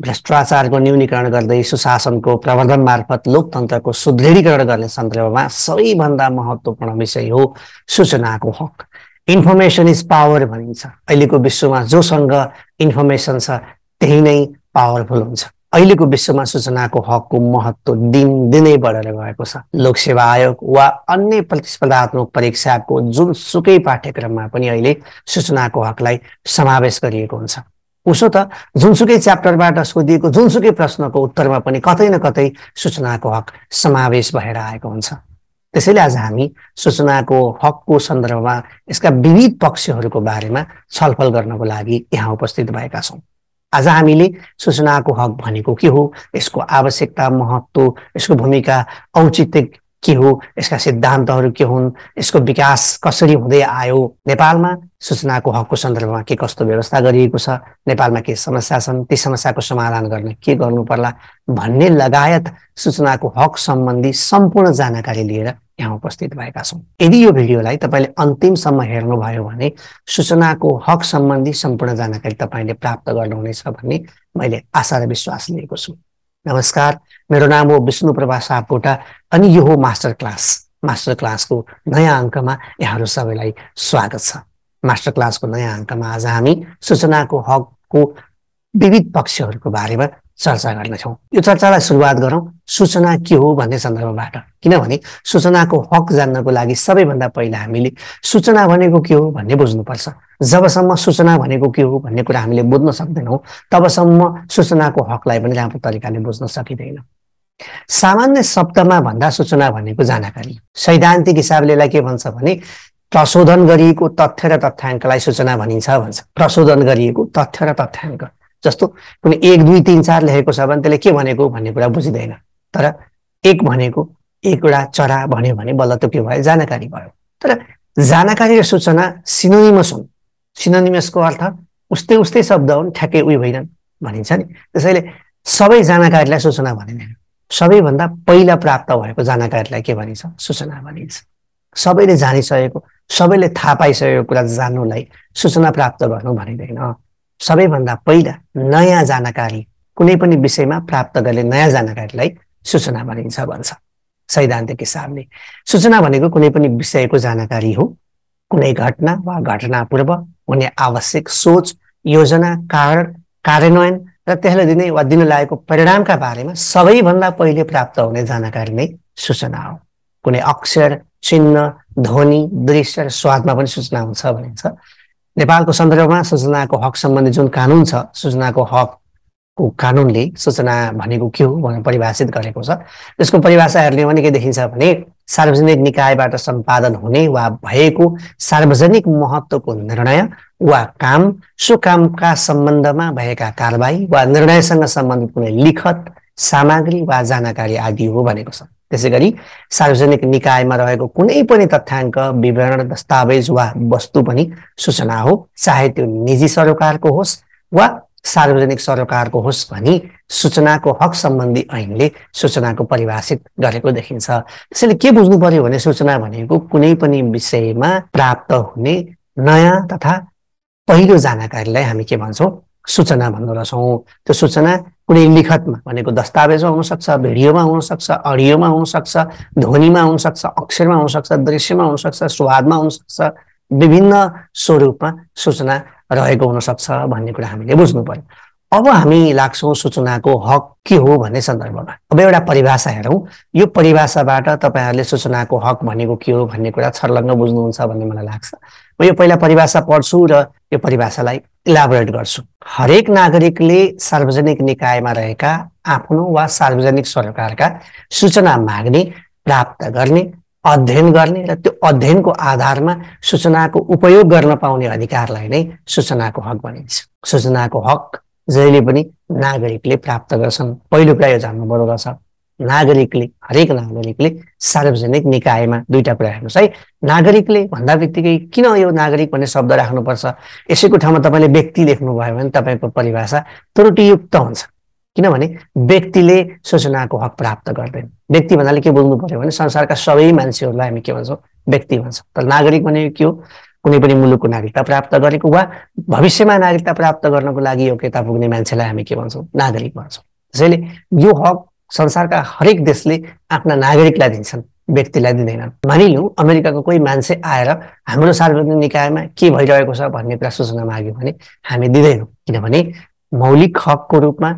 भ्रष्टाचारको न्यूनीकरण गर्दै सुशासनको प्रवर्धन मार्फत लोकतन्त्रको सुदृढीकरण गर्ने सन्दर्भमा सबैभन्दा महत्त्वपूर्ण विषय हो सूचनाको हक। इन्फर्मेसन इज पावर भनिन्छ। अहिलेको विश्वमा जोसँग इन्फर्मेसन छ त्यही नै पावरफुल हुन्छ। अहिलेको विश्वमा सूचनाको हकको महत्त्व दिनदिनै बढेर गएको छ। लोकसेवा आयोग वा अन्य प्रतिस्पर्धात्मक परीक्षाको जुनसुकै पाठ्यक्रममा पनि अहिले सूचनाको हकलाई समावेश गरिएको हुन्छ। उसो त जुनसुकै च्याप्टरबाट सोधिएको जुनसुकै प्रश्नको उत्तरमा पनि कतै न कतै सूचनाको हक समावेश भएर आएको हुन्छ। त्यसैले आज हामी सूचनाको हकको सन्दर्भमा यसका विविध पक्षहरूको बारेमा छलफल गर्नको लागि यहाँ उपस्थित भएका छौँ। आज हामीले सूचनाको हक भनेको के हो, यसको आवश्यकता, महत्त्व, यसको भूमिका, औचित्य के हो, यसका सिद्धान्तहरू के हुन्, यसको विकास कसरी हुँदै आयो, नेपालमा सूचनाको हकको सन्दर्भमा के कस्तो व्यवस्था गरिएको छ, नेपालमा के समस्या छन्, ती समस्याको समाधान गर्न के गर्नु पर्ला भन्ने लगायत सूचनाको हक सम्बन्धी सम्पूर्ण जानकारी लिएर यहाँ उपस्थित भएका छौँ। यदि यो भिडियोलाई तपाईँले अन्तिमसम्म हेर्नुभयो भने सूचनाको हक सम्बन्धी सम्पूर्ण जानकारी तपाईँले प्राप्त गर्नुहुनेछ भन्ने मैले आशा र विश्वास लिएको छु। नमस्कार, मेरो नाम हो विष्णुप्रभा सापकोटा अनि यो हो मास्टर क्लासको नयाँ अङ्कमा यहाँहरू सबैलाई स्वागत छ। मास्टर क्लासको नयाँ अङ्कमा आज हामी सूचनाको हकको विविध पक्षहरूको बारेमा चर्चा गर्नेछौँ। यो चर्चालाई सुरुवात गरौँ सूचना के हो भन्ने सन्दर्भबाट। किनभने सूचनाको हक जान्नको लागि सबैभन्दा पहिला हामीले सूचना भनेको के हो भन्ने बुझ्नुपर्छ। जबसम्म सूचना भनेको के हो भन्ने कुरा हामीले बुझ्न सक्दैनौँ तबसम्म सूचनाको हकलाई पनि राम्रो तरिकाले बुझ्न सकिँदैन। सामान्य शब्दमा भन्दा सूचना भनेको जानकारी। सैद्धान्तिक हिसाबले यसलाई के भन्छ भने प्रशोधन गरिएको तथ्य र तथ्याङ्कलाई सूचना भनिन्छ भन्छ। प्रशोधन गरिएको तथ्य र तथ्याङ्क जस्तो कुनै 1 2 3 4 लेखेको छ भने त्यसले के भनेको भन्ने कुरा बुझिँदैन। तर 1 भनेको एउटा चरा भन्यो भने बल्ल त के भयो, जानकारी भयो। तर जानकारी र सूचना सिनोनिमस हुन्। सिनोनिमसको अर्थ उस्तै उस्तै शब्द हुन्, ठ्याक्कै उही होइनन् भनिन्छ नि। त्यसैले सबै जानकारीलाई सूचना भनिँदैन। सबैभन्दा पहिला प्राप्त भएको जानकारीलाई के भनिन्छ, सूचना भनिन्छ। सबैले जानिसकेको, सबैले थाहा पाइसकेको कुरा जान्नुलाई सूचना प्राप्त गर्नु भनिँदैन। सबैभन्दा पहिला नयाँ जानकारी, कुनै पनि विषयमा प्राप्त गर्ने नयाँ जानकारीलाई सूचना भनिन्छ भन्छ सैद्धान्तिक हिसाबले। सूचना भनेको कुनै पनि विषयको जानकारी हो। कुनै घटना वा घटना पूर्व हुने आवश्यक सोच, योजना, कारण, कार्यान्वयन र त्यसलाई दिने वा दिन लागेको परिणामका बारेमा सबैभन्दा पहिले प्राप्त हुने जानकारी नै सूचना हो। कुनै अक्षर, चिन्ह, ध्वनि, दृश्य र स्वादमा पनि सूचना हुन्छ भनिन्छ। नेपालको सन्दर्भमा सूचनाको हक सम्बन्धी जुन कानुन छ, सूचनाको हकको कानुनले सूचना भनेको के हो भनेर परिभाषित गरेको छ। त्यसको परिभाषा हेर्ने भने के देखिन्छ भने सार्वजनिक निकायबाट सम्पादन हुने वा भएको सार्वजनिक महत्त्वको निर्णय वा काम, सो कामका सम्बन्धमा भएका कारबाही वा निर्णयसँग सम्बन्धित कुनै लिखत, सामग्री वा जानकारी आदि हो भनेको छ। त्यसै गरी सार्वजनिक निकायमा रहेको कुनै पनि तथ्याङ्क, विवरण, दस्तावेज वा वस्तु पनि सूचना हो, चाहे त्यो निजी सरोकारको होस् वा सार्वजनिक सरोकारको होस् भनी सूचनाको हक सम्बन्धी ऐनले सूचनाको परिभाषित गरेको देखिन्छ। त्यसैले के बुझ्नु पर्यो भने सूचना भनेको कुनै पनि विषयमा प्राप्त हुने नयाँ तथा पहिलो जानकारीलाई हामी के भन्छौँ, सूचना भन्दो रहेछौँ। त्यो सूचना कुनै लिखतमा भनेको दस्तावेजमा हुनसक्छ, भिडियोमा हुनसक्छ, अडियोमा हुनसक्छ, ध्वनिमा हुनसक्छ, अक्षरमा हुनसक्छ, दृश्यमा हुनसक्छ, स्वादमा हुनसक्छ, विभिन्न स्वरूपमा सूचना रहेको हुनसक्छ भन्ने कुरा हामीले बुझ्नु पर्यो। अब हामी लाग्छौँ सूचनाको हक के हो भन्ने सन्दर्भमा। अब एउटा परिभाषा हेरौँ। यो परिभाषाबाट तपाईँहरूले सूचनाको हक भनेको के हो भन्ने कुरा छर्लङ्ग बुझ्नुहुन्छ भन्ने मलाई लाग्छ। म यो पहिला परिभाषा पढ्छु र यो परिभाषालाई इलाबोरेट गर्छु। हरेक नागरिकले सार्वजनिक निकायमा रहेका आफ्नो वा सार्वजनिक सरकारका सूचना माग्ने, प्राप्त गर्ने, अध्ययन गर्ने र त्यो अध्ययनको आधारमा सूचनाको उपयोग गर्न पाउने अधिकारलाई नै सूचनाको हक भनिन्छ। सूचनाको हक जहिले पनि नागरिकले प्राप्त गर्छन्। पहिलो कुरा यो जान्नु पर्दो छ, नागरिकले, हरेक नागरिकले सार्वजनिक निकायमा। दुईटा कुरा हेर्नुहोस् है, नागरिकले भन्दा बित्तिकै किन यो नागरिक भन्ने शब्द राख्नुपर्छ? यसैको ठाउँमा तपाईँले व्यक्ति लेख्नुभयो भने तपाईँको परिभाषा त्रुटियुक्त हुन्छ। किनभने व्यक्तिले सूचनाको हक प्राप्त गर्दैन। व्यक्ति भन्नाले के बुझ्नु पर्यो भने संसारका सबै मान्छेहरूलाई हामी के भन्छौँ, व्यक्ति भन्छौँ। तर नागरिक भनेको के हो? कुनै पनि मुलुकको नागरिकता प्राप्त गरेको वा भविष्यमा नागरिकता प्राप्त गर्नको लागि योग्यता पुग्ने मान्छेलाई हामी के भन्छौँ? नागरिक भन्छौँ। त्यसैले यो हक संसारका हरेक देशले आफ्ना नागरिकलाई दिन्छन्, व्यक्तिलाई दिँदैनन्। मानिलिउँ अमेरिकाको कोही मान्छे आएर हाम्रो सार्वजनिक निकायमा के भइरहेको छ भन्ने कुरा सूचना माग्यो भने हामी दिँदैनौँ, किनभने मौलिक हकको रूपमा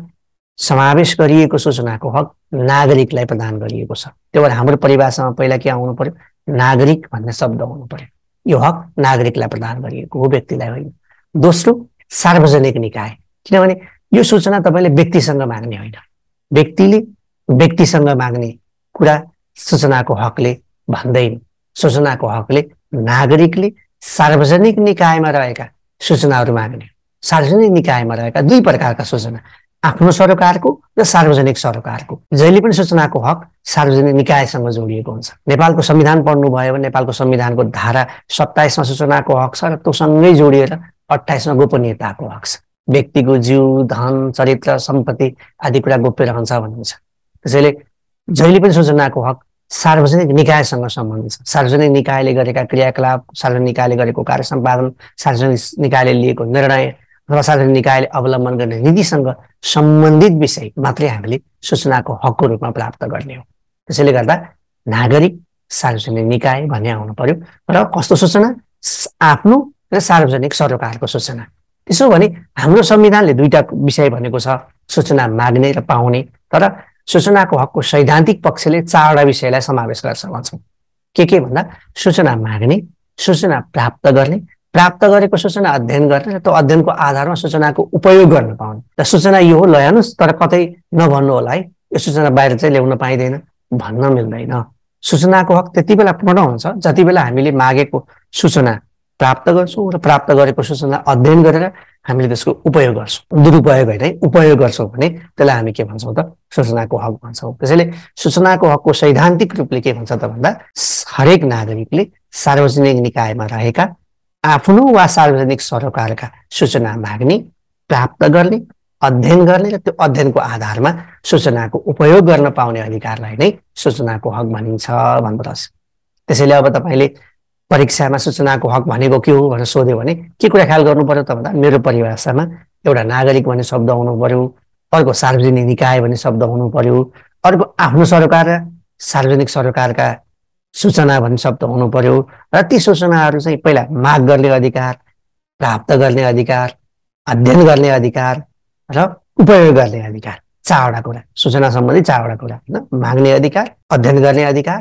समावेश गरिएको सूचनाको हक नागरिकलाई प्रदान गरिएको छ। त्यही भएर हाम्रो परिभाषामा पहिला के आउनु पर्यो? नागरिक भन्ने शब्द आउनु पर्यो। यो हक नागरिकलाई प्रदान गरिएको हो, व्यक्तिलाई होइन। दोस्रो, सार्वजनिक निकाय, किनभने यो सूचना तपाईँले व्यक्तिसँग माग्ने होइन। व्यक्तिले व्यक्तिसँग माग्ने कुरा सूचनाको हकले भन्दैन। सूचनाको हकले नागरिकले सार्वजनिक निकायमा रहेका सूचनाहरू माग्ने। सार्वजनिक निकायमा रहेका दुई प्रकारका सूचना, आफ्नो सरोकारको र सार्वजनिक सरोकारको। जहिले पनि सूचनाको हक सार्वजनिक निकायसँग जोडिएको हुन्छ। नेपालको संविधान पढ्नुभयो भने नेपालको संविधानको धारा 27मा सूचनाको हक छ र त्योसँगै जोडिएर 28मा गोपनीयताको हक छ। व्यक्तिको जीव, धन, चरित्र, सम्पत्ति आदि कुरा गोप्य रहन्छ भनिन्छ। त्यसैले जहिले पनि सूचनाको हक सार्वजनिक निकायसँग सम्बन्धित छ। सार्वजनिक निकायले गरेका क्रियाकलाप, सार्वजनिक निकायले गरेको कार्य सम्पादन, सार्वजनिक निकायले लिएको निर्णय अथवा सार्वजनिक निकायले अवलम्बन गर्ने नीतिसँग सम्बन्धित विषय मात्रै हामीले सूचनाको हकको रूपमा प्राप्त गर्ने हो। त्यसैले गर्दा नागरिक, सार्वजनिक निकाय भन्ने आउनु पर्यो। र कस्तो सूचना? आफ्नो र सार्वजनिक सरोकारको सूचना। त्यसो भने हाम्रो संविधानले दुईटा विषय भनेको छ, सूचना माग्ने र पाउने। तर सूचनाको हकको सैद्धान्तिक पक्षले 4वटा विषयलाई समावेश गर्छ भन्छौँ। के भन्दा सूचना माग्ने, सूचना प्राप्त गर्ने, प्राप्त गरेको सूचना अध्ययन गर्ने र त्यो अध्ययनको आधारमा सूचनाको उपयोग गर्न पाउने। र सूचना यो हो, लैजानुस् तर कतै नभन्नु होला है, यो सूचना बाहिर चाहिँ ल्याउन पाइँदैन भन्न मिल्दैन। सूचनाको हक त्यति बेला पूर्ण हुन्छ जति बेला हामीले मागेको सूचना प्राप्त गर्छौँ र प्राप्त गरेको सूचना अध्ययन गरेर हामीले त्यसको उपयोग गर्छौँ। दुरुपयोग होइन है, उपयोग गर्छौँ भने त्यसलाई हामी के भन्छौँ त? सूचनाको हक भन्छौँ। त्यसैले सूचनाको हकको सैद्धान्तिक रूपले के भन्छ त भन्दा हरेक नागरिकले सार्वजनिक निकायमा रहेका आफ्नो वा सार्वजनिक सरोकारका सूचना माग्ने, प्राप्त गर्ने, अध्ययन गर्ने र त्यो अध्ययनको आधारमा सूचनाको उपयोग गर्न पाउने अधिकारलाई नै सूचनाको हक भनिन्छ भन्नु पर्छ। त्यसैले अब तपाईँले परीक्षामा सूचनाको हक भनेको के हो भनेर सोध्यो भने के कुरा ख्याल गर्नु पर्यो त भन्दा मेरो परिभाषामा एउटा नागरिक भन्ने शब्द आउनु पर्यो, अर्को सार्वजनिक निकाय भन्ने शब्द हुनु पर्यो, अर्को आफ्नो सरोकार र सार्वजनिक सरोकारका सूचना भन्ने शब्द हुनु पर्यो। र ती सूचनाहरू चाहिँ पहिला माग गर्ने अधिकार, प्राप्त गर्ने अधिकार, अध्ययन गर्ने अधिकार र उपयोग गर्ने अधिकार। 4वटा कुरा, सूचना सम्बन्धी 4वटा कुरा होइन? माग्ने अधिकार, अध्ययन गर्ने अधिकार,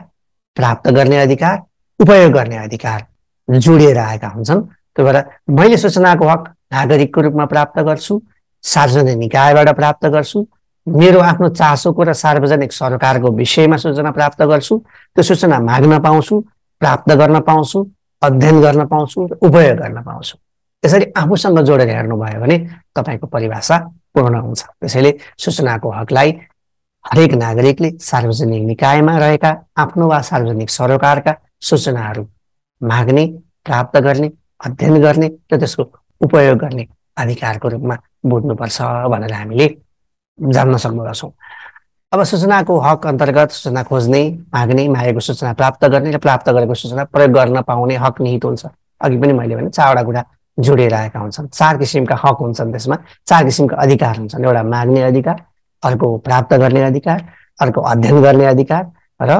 प्राप्त गर्ने अधिकार, उपयोग गर्ने अधिकार जोडिएर आएका हुन्छन्। त्यही भएर मैले सूचनाको हक नागरिकको रूपमा प्राप्त गर्छु, सार्वजनिक निकायबाट प्राप्त गर्छु, मेरो आफ्नो चासोको र सार्वजनिक सरकारको विषयमा सूचना प्राप्त गर्छु, त्यो सूचना माग्न पाउँछु, प्राप्त गर्न पाउँछु, अध्ययन गर्न पाउँछु र उपयोग गर्न पाउँछु। यसरी आफूसँग जोडेर हेर्नुभयो भने तपाईँको परिभाषा पूर्ण हुन्छ। त्यसैले सूचनाको हकलाई हरेक नागरिकले सार्वजनिक निकायमा रहेका आफ्नो वा सार्वजनिक सरोकारका सूचनाहरू माग्ने, प्राप्त गर्ने, अध्ययन गर्ने र त्यसको उपयोग गर्ने अधिकारको रूपमा बुझ्नुपर्छ भनेर हामीले जान्न सक्दछौँ। अब सूचनाको हक अन्तर्गत सूचना खोज्ने, माग्ने, मागेको सूचना प्राप्त गर्ने र प्राप्त गरेको सूचना प्रयोग गर्न पाउने हक निहित हुन्छ। अघि पनि मैले भने 4वटा कुरा जोडिएर आएका हुन्छन्। 4 किसिमका हक हुन्छन्, त्यसमा 4 किसिमका अधिकार हुन्छन्। एउटा माग्ने अधिकार, अर्को प्राप्त गर्ने अधिकार, अर्को अध्ययन गर्ने अधिकार र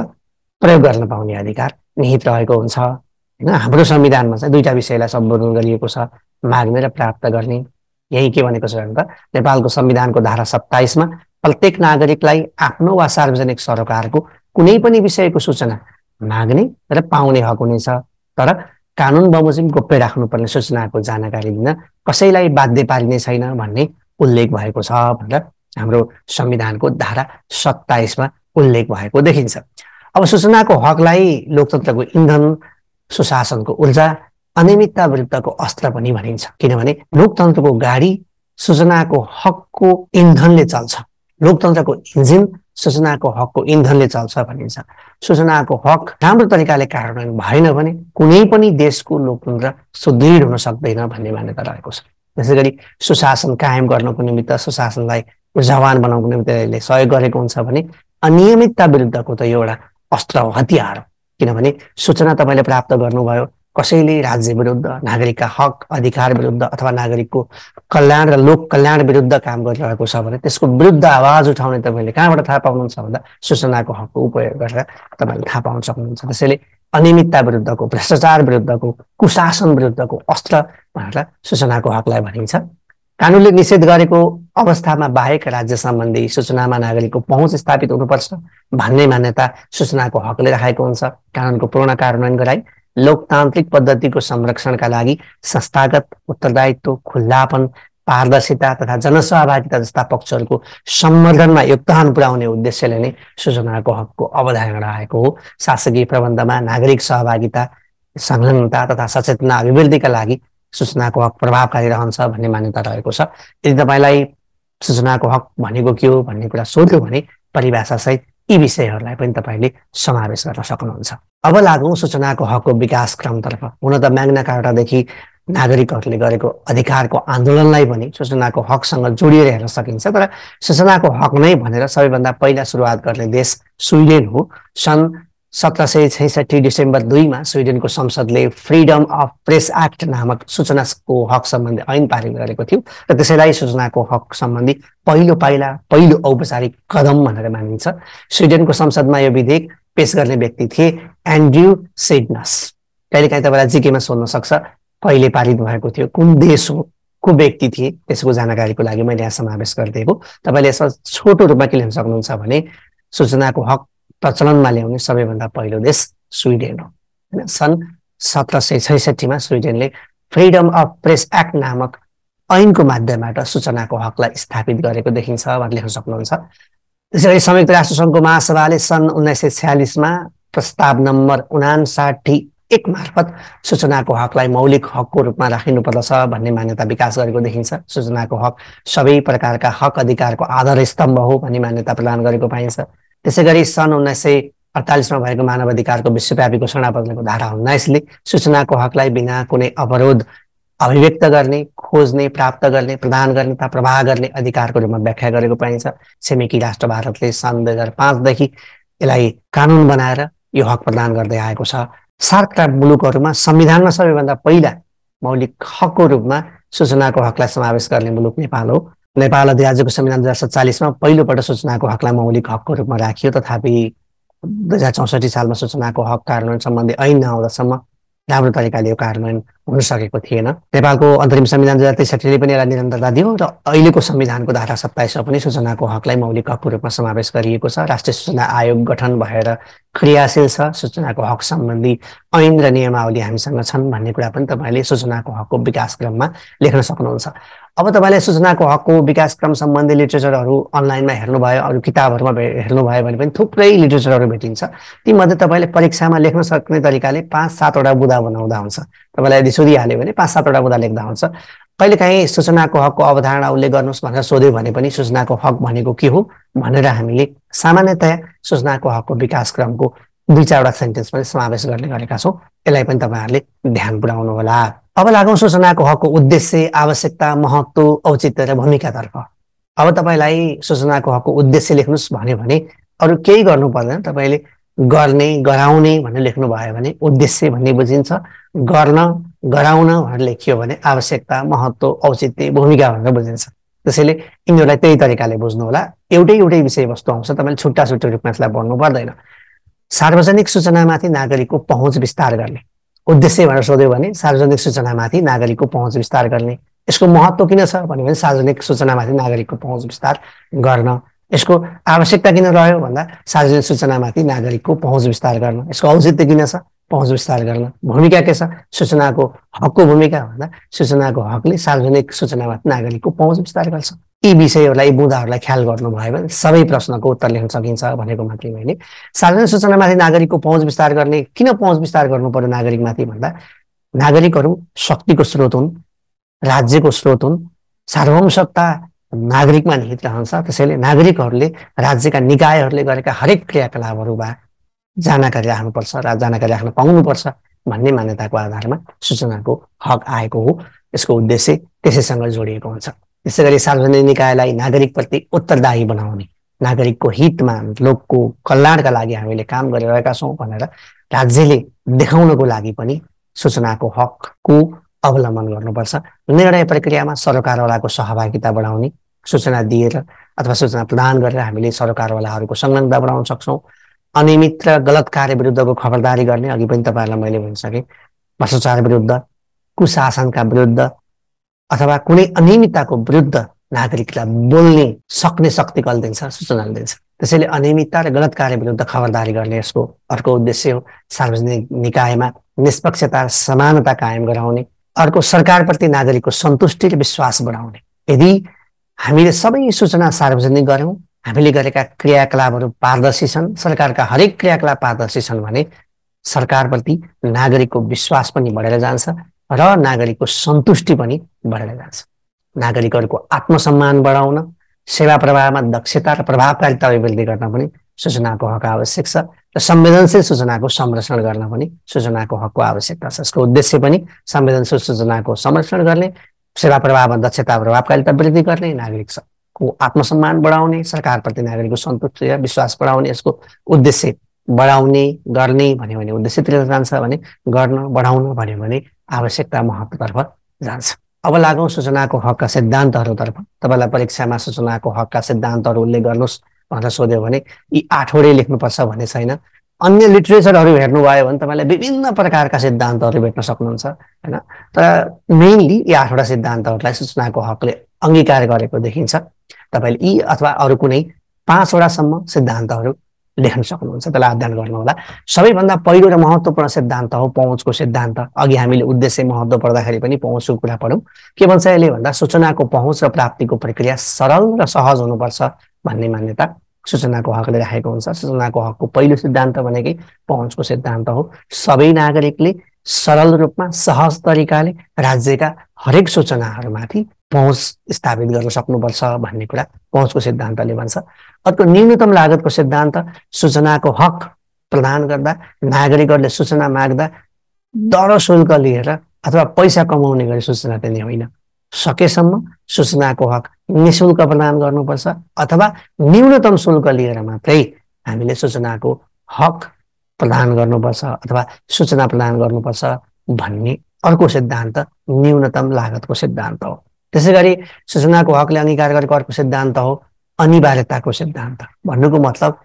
प्रयोग गर्न पाउने अधिकार निहित रहेको हुन्छ होइन। हाम्रो संविधानमा चाहिँ 2टा विषयलाई सम्बोधन गरिएको छ, माग्ने र प्राप्त गर्ने। यही के भनेको छ भने नेपालको संविधानको धारा 27मा प्रत्येक नागरिकलाई आफ्नो वा सार्वजनिक सरोकारको कुनै पनि विषयको सूचना माग्ने र पाउने हक हुनेछ। तर कानुन बमोजिम गोप्य राख्नुपर्ने सूचनाको जानकारी दिन कसैलाई बाध्य पारिने छैन भन्ने उल्लेख भएको छ भनेर हाम्रो संविधानको धारा 27मा उल्लेख भएको देखिन्छ। अब सूचनाको हकलाई लोकतन्त्रको इन्धन, सुशासनको ऊर्जा, अनियमितता विरुद्धको अस्त्र पनि भनिन्छ। किनभने लोकतन्त्रको गाडी सूचनाको हकको इन्धनले चल्छ। लोकतन्त्रको इन्जिन सूचनाको हकको इन्धनले चल्छ भनिन्छ। सूचनाको हक राम्रो तरिकाले कार्यान्वयन भएन भने कुनै पनि देशको लोकतन्त्र सुदृढ हुन सक्दैन भन्ने मान्यता रहेको छ। त्यसैगरी सुशासन कायम गर्नको निमित्त, सुशासनलाई ऊर्जावान बनाउनको निमित्त यसले सहयोग गरेको हुन्छ भने अनियमितता विरुद्धको त एउटा अस्त्र हो, हतियार हो। किनभने सूचना तपाईँले प्राप्त गर्नुभयो, कसैले राज्य विरुद्ध, नागरिकका हक अधिकार विरुद्ध अथवा नागरिकको कल्याण र लोक कल्याण विरुद्ध काम गरिरहेको छ भने त्यसको विरुद्ध आवाज उठाउने तपाईँले कहाँबाट थाहा पाउनुहुन्छ भन्दा सूचनाको हकको उपयोग गरेर तपाईँले थाहा पाउन सक्नुहुन्छ। त्यसैले अनियमितता विरुद्धको, भ्रष्टाचार विरुद्धको, कुशासन विरुद्धको अस्त्र भनेर सूचनाको हकलाई भनिन्छ। कानुनले निषेध गरेको अवस्थामा बाहेक राज्य सम्बन्धी सूचनामा नागरिकको पहुँच स्थापित हुनुपर्छ भन्ने मान्यता सूचनाको हकले राखेको हुन्छ। कानुनको पूर्ण कार्यान्वयन गराई लोकतान्त्रिक पद्धतिको संरक्षणका लागि संस्थागत उत्तरदायित्व, खुल्लापन, पारदर्शिता तथा जनसहभागिता जस्ता पक्षहरूको सम्वर्धनमा योगदान पुर्याउने उद्देश्यले नै सूचनाको हकको अवधारणा रहेको हो। शासकीय प्रबन्धमा नागरिक सहभागिता, संलग्नता तथा सचेतना अभिवृद्धिका लागि सूचनाको हक प्रभावकारी रहन्छ भन्ने मान्यता रहेको छ। यदि तपाईँलाई सूचनाको हक भनेको के हो भन्ने कुरा सोध्यो भने परिभाषासहित यी विषयहरूलाई पनि तपाईँले समावेश गर्न सक्नुहुन्छ। अब लागौँ सूचनाको हकको विकास क्रमतर्फ। हुन त म्याग्ना कार्टादेखि नागरिकहरूले गरेको अधिकारको आन्दोलनलाई पनि सूचनाको हकसँग जोडिएर हेर्न सकिन्छ। तर सूचनाको हक नै भनेर सबैभन्दा पहिला सुरुवात गर्ने देश स्विडेन हो। सन् 1766 डिसेम्बर 2 मा स्विडेनको संसदले फ्रिडम अफ प्रेस एक्ट नामक सूचनाको हक सम्बन्धी ऐन पारित गरेको थियो र त्यसैलाई सूचनाको हक सम्बन्धी पहिलो औपचारिक कदम भनेर मानिन्छ। स्विडेनको संसदमा यो विधेयक पेश गर्ने व्यक्ति थिए एन्ड्रयू सेडनस। कहिलेकाहीँ तपाईँलाई जिकेमा सोध्न सक्छ कहिले पारित भएको थियो, कुन देश हो, को व्यक्ति थिए, त्यसको जानकारीको लागि मैले यहाँ समावेश गरिदिएको। तपाईँले यसमा छोटो रूपमा के लेख्न सक्नुहुन्छ भने सूचनाको हक प्रचलनमा ल्याउने सबैभन्दा पहिलो देश स्विडेन हो। होइन, सन् 1766 मा स्विडेनले फ्रिडम अफ प्रेस एक्ट नामक ऐनको माध्यमबाट सूचनाको हकलाई स्थापित गरेको देखिन्छ भनेर लेख्न सक्नुहुन्छ। त्यसैगरी संयुक्त राष्ट्रसङ्घको महासभाले सन् 1946 मा प्रस्ताव नम्बर 59(1) मार्फत सूचनाको हकलाई मौलिक हकको रूपमा राखिनुपर्दछ भन्ने मान्यता विकास गरेको देखिन्छ। सूचनाको हक सबै प्रकारका हक अधिकारको आधार स्तम्भ हो भन्ने मान्यता प्रदान गरेको पाइन्छ। त्यसैगरी सन् 1948 मा भएको मानव अधिकारको विश्वव्यापी घोषणापत्रको धारा 19 ले सूचनाको हकलाई बिना कुनै अवरोध अभिव्यक्त गर्ने, खोज्ने, प्राप्त गर्ने, प्रदान गर्ने तथा प्रवाह गर्ने अधिकारको रूपमा व्याख्या गरेको पाइन्छ। छिमेकी राष्ट्र भारतले सन् 2005 देखि यसलाई कानुन बनाएर यो हक प्रदान गर्दै आएको छ। सार्कका मुलुकहरूमा संविधानमा सबैभन्दा पहिला मौलिक हकको रूपमा सूचनाको हकलाई समावेश गर्ने मुलुक नेपाल हो। नेपाल अधिराज्यको संविधान 2047 मा पहिलोपल्ट सूचनाको हकलाई मौलिक हकको रूपमा राखियो। तथापि 2064 सालमा सूचनाको हक कार्यान्वयन सम्बन्धी ऐन नआउँदासम्म राम्रो तरिकाले यो कार्यान्वयन हुन सकेको थिएन। नेपालको अन्तरिम संविधान 2063 ले पनि यसलाई निरन्तरता दियो र अहिलेको संविधानको धारा 27 मा पनि सूचनाको हकलाई मौलिक हकको रूपमा समावेश गरिएको छ। राष्ट्रिय सूचना आयोग गठन भएर क्रियाशील छ। सूचनाको हक सम्बन्धी ऐन र नियमावली हामीसँग छन् भन्ने कुरा पनि तपाईँले सूचनाको हकको विकास क्रममा लेख्न सक्नुहुन्छ। अब तपाईँले सूचनाको हकको विकास क्रम सम्बन्धी लिटरेचरहरू अनलाइनमा हेर्नुभयो, अरू किताबहरूमा हेर्नुभयो भने पनि थुप्रै लिटरेचरहरू भेटिन्छ। तीमध्ये तपाईँले परीक्षामा लेख्न सक्ने तरिकाले 5-7 वटा बुँदा बनाउँदा हुन्छ। तपाईँलाई यदि सोधिहाल्यो भने 5-7 वटा बुँदा लेख्दा हुन्छ। कहिलेकाहीँ सूचनाको हकको अवधारणा उल्लेख गर्नुहोस् भनेर सोध्यो भने पनि सूचनाको हक भनेको के हो भनेर हामीले सामान्यतया सूचनाको हकको विकास क्रमको 2-4 वटा सेन्टेन्स पनि समावेश गर्ने गरेका छौँ। यसलाई पनि तपाईँहरूले ध्यान पुर्याउनु होला। अब लागौँ सूचनाको हकको उद्देश्य, आवश्यकता, महत्त्व, औचित्य र भूमिकातर्फ। अब तपाईँलाई सूचनाको हकको उद्देश्य लेख्नुहोस् भन्यो भने अरू केही गर्नु पर्दैन। तपाईँले गर्ने, गराउने भनेर लेख्नुभयो भने उद्देश्य भन्ने बुझिन्छ। गर्न, गराउन भनेर लेखियो भने आवश्यकता, महत्त्व, औचित्य, भूमिका भनेर बुझिन्छ। त्यसैले यिनीहरूलाई त्यही तरिकाले बुझ्नु होला। एउटै विषयवस्तु आउँछ, तपाईँले छुट्टा रूपमा यसलाई पढ्नु पर्दैन। सार्वजनिक सूचनामाथि नागरिकको पहुँच विस्तार गर्ने उद्देश्य भनेर सोध्यो भने सार्वजनिक सूचनामाथि नागरिकको पहुँच विस्तार गर्ने। यसको महत्त्व किन छ भन्यो भने सार्वजनिक सूचनामाथि नागरिकको पहुँच विस्तार गर्न। यसको आवश्यकता किन रह्यो भन्दा सार्वजनिक सूचनामाथि नागरिकको पहुँच विस्तार गर्न। यसको औचित्य किन छ, पहुँच विस्तार गर्न। भूमिका के छ, सूचनाको हकको भूमिका भन्दा सूचनाको हकले सार्वजनिक सूचनामाथि नागरिकको पहुँच विस्तार गर्छ। यी विषयहरूलाई, बुँदाहरूलाई ख्याल गर्नुभयो भने सबै प्रश्नको उत्तर लेख्न सकिन्छ भनेको मात्रै होइन। सार्वजनिक सूचनामाथि नागरिकको पहुँच विस्तार गर्ने, किन पहुँच विस्तार गर्नु पर्यो नागरिकमाथि भन्दा नागरिकहरू शक्तिको स्रोत हुन्, राज्यको स्रोत हुन्। सार्वभौम सत्ता नागरिकमा निहित रहन्छ। त्यसैले नागरिकहरूले राज्यका निकायहरूले गरेका हरेक क्रियाकलापहरूमा जानकारी राख्नुपर्छ र जानकारी राख्न पाउनुपर्छ भन्ने मान्यताको आधारमा सूचनाको हक आएको हो। यसको उद्देश्य त्यसैसँग जोडिएको हुन्छ। त्यसैगरी सार्वजनिक निकायलाई नागरिकप्रति उत्तरदायी बनाउने, नागरिकको हितमा, लोकको कल्याणका लागि हामीले काम गरिरहेका छौँ भनेर राज्यले देखाउनको लागि पनि सूचनाको हकको अवलम्बन गर्नुपर्छ। निर्णय प्रक्रियामा सरकारवालाको सहभागिता बढाउने, सूचना दिएर अथवा सूचना प्रदान गरेर हामीले सरकारवालाहरूको संलग्नता बढाउन सक्छौँ। अनियमित र गलत कार्य विरुद्धको खबरदारी गर्ने, अघि पनि तपाईँहरूलाई मैले भनिसकेँ, भ्रष्टाचार विरुद्ध, कुशासनका विरुद्ध अथवा कुनै अनियमितताको विरुद्ध नागरिकलाई बोल्ने सक्ने शक्ति कसले दिन्छ? सूचनाले दिन्छ। त्यसैले अनियमितता र गलत कार्य विरुद्ध खबरदारी गर्ने यसको अर्को उद्देश्य हो। सार्वजनिक निकायमा निष्पक्षता र समानता कायम गराउने। अर्को, सरकारप्रति नागरिकको सन्तुष्टि र विश्वास बढाउने। यदि हामीले सबै सूचना सार्वजनिक गऱ्यौँ, हामीले गरेका क्रियाकलापहरू पारदर्शी छन्, सरकारका हरेक क्रियाकलाप पारदर्शी छन् भने सरकारप्रति नागरिकको विश्वास पनि बढेर जान्छ र नागरिकको सन्तुष्टि पनि बढेर जान्छ। नागरिकहरूको आत्मसम्मान बढाउन, सेवा प्रवाहमा दक्षता र प्रभावकारिता अभिवृद्धि गर्न पनि सूचनाको हक आवश्यक छ र संवेदनशील सूचनाको संरक्षण गर्न पनि सूचनाको हकको आवश्यकता छ। यसको उद्देश्य पनि संवेदनशील सूचनाको संरक्षण गर्ने, सेवा प्रवाहमा दक्षता प्रभावकारिता वृद्धि गर्ने, नागरिकको आत्मसम्मान बढाउने, सरकारप्रति नागरिकको सन्तुष्टि र विश्वास बढाउने। यसको उद्देश्य बढाउने गर्ने भन्यो भने उद्देश्यतिर जान्छ भने, गर्न बढाउन भन्यो भने आवश्यकता महत्त्वतर्फ जान्छ। अब लागौँ सूचनाको हकका सिद्धान्तहरूतर्फ। तपाईँलाई परीक्षामा सूचनाको हकका सिद्धान्तहरू उल्लेख गर्नुहोस् भनेर सोध्यो भने यी 8वटै लेख्नुपर्छ भन्ने छैन। अन्य लिटरेचरहरू हेर्नुभयो भने तपाईँलाई विभिन्न प्रकारका सिद्धान्तहरू भेट्न सक्नुहुन्छ, होइन। तर मेनली यी 8वटा सिद्धान्तहरूलाई सूचनाको हकले अङ्गीकार गरेको देखिन्छ। तपाईँले यी अथवा अरू कुनै 5वटासम्म सिद्धान्तहरू लेख्न सक्नुहुन्छ, त्यसलाई अध्ययन गर्नुहोला। सबैभन्दा पहिलो र महत्त्वपूर्ण सिद्धान्त हो पहुँचको सिद्धान्त। अघि हामीले उद्देश्य महत्त्व पढ्दाखेरि पनि पहुँचको कुरा पढौँ। के भन्छ यसले भन्दा सूचनाको पहुँच र प्राप्तिको प्रक्रिया सरल र सहज हुनुपर्छ भन्ने मान्यता सूचनाको हकले राखेको हुन्छ। सूचनाको हकको पहिलो सिद्धान्त भनेकै पहुँचको सिद्धान्त हो। सबै नागरिकले सरल रूपमा सहज तरिकाले राज्यका हरेक सूचनाहरूमाथि पहुँच स्थापित गर्न सक्नुपर्छ भन्ने कुरा पहुँचको सिद्धान्तले भन्छ। अर्को, न्यूनतम लागतको सिद्धान्त। सूचनाको हक प्रदान गर्दा नागरिकहरूले सूचना माग्दा दर शुल्क लिएर अथवा पैसा कमाउने गरी सूचना दिने होइन। सकेसम्म सूचनाको हक निःशुल्क प्रदान गर्नुपर्छ अथवा न्यूनतम शुल्क लिएर मात्रै हामीले सूचनाको हक प्रदान गर्नुपर्छ अथवा सूचना प्रदान गर्नुपर्छ भन्ने अर्को सिद्धान्त न्यूनतम लागतको सिद्धान्त हो। त्यसै गरी सूचनाको हकले अङ्गीकार गरेको अर्को सिद्धान्त हो अनिवार्यताको सिद्धान्त। भन्नुको मतलब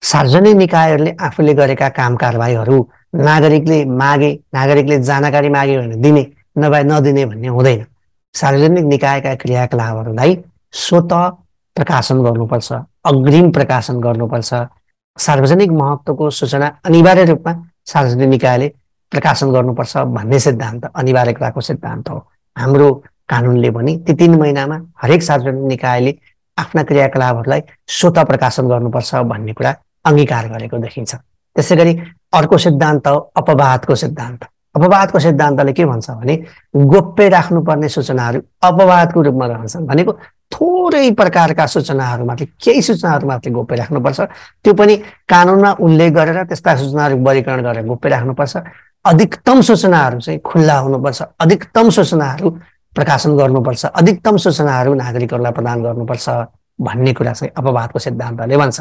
सार्वजनिक निकायहरूले आफूले गरेका काम कारबाहीहरू नागरिकले जानकारी मागे भने दिने, नभए नदिने भन्ने हुँदैन। सार्वजनिक निकायका क्रियाकलापहरूलाई स्वतः प्रकाशन गर्नुपर्छ, अग्रिम प्रकाशन गर्नुपर्छ। सार्वजनिक महत्त्वको सूचना अनिवार्य रूपमा सार्वजनिक निकायले प्रकाशन गर्नुपर्छ भन्ने सिद्धान्त अनिवार्यताको सिद्धान्त हो। हाम्रो कानुनले पनि ती 3 महिनामा हरेक सार्वजनिक निकायले आफ्ना क्रियाकलापहरूलाई स्वतः प्रकाशन गर्नुपर्छ भन्ने कुरा अङ्गीकार गरेको देखिन्छ। त्यसै गरी अर्को सिद्धान्त हो अपवादको सिद्धान्त। अपवादको सिद्धान्तले के भन्छ भने गोप्य राख्नुपर्ने सूचनाहरू अपवादको रूपमा रहन्छन्। भनेको थोरै प्रकारका सूचनाहरू मात्रै, केही सूचनाहरू मात्रै गोप्य राख्नुपर्छ। त्यो पनि कानुनमा उल्लेख गरेर त्यस्ता सूचनाहरू वर्गीकरण गरेर गोप्य राख्नुपर्छ। अधिकतम सूचनाहरू चाहिँ खुल्ला हुनुपर्छ, अधिकतम सूचनाहरू प्रकाशन गर्नुपर्छ, अधिकतम सूचनाहरू नागरिकहरूलाई प्रदान गर्नुपर्छ भन्ने कुरा चाहिँ अपवादको सिद्धान्तले भन्छ।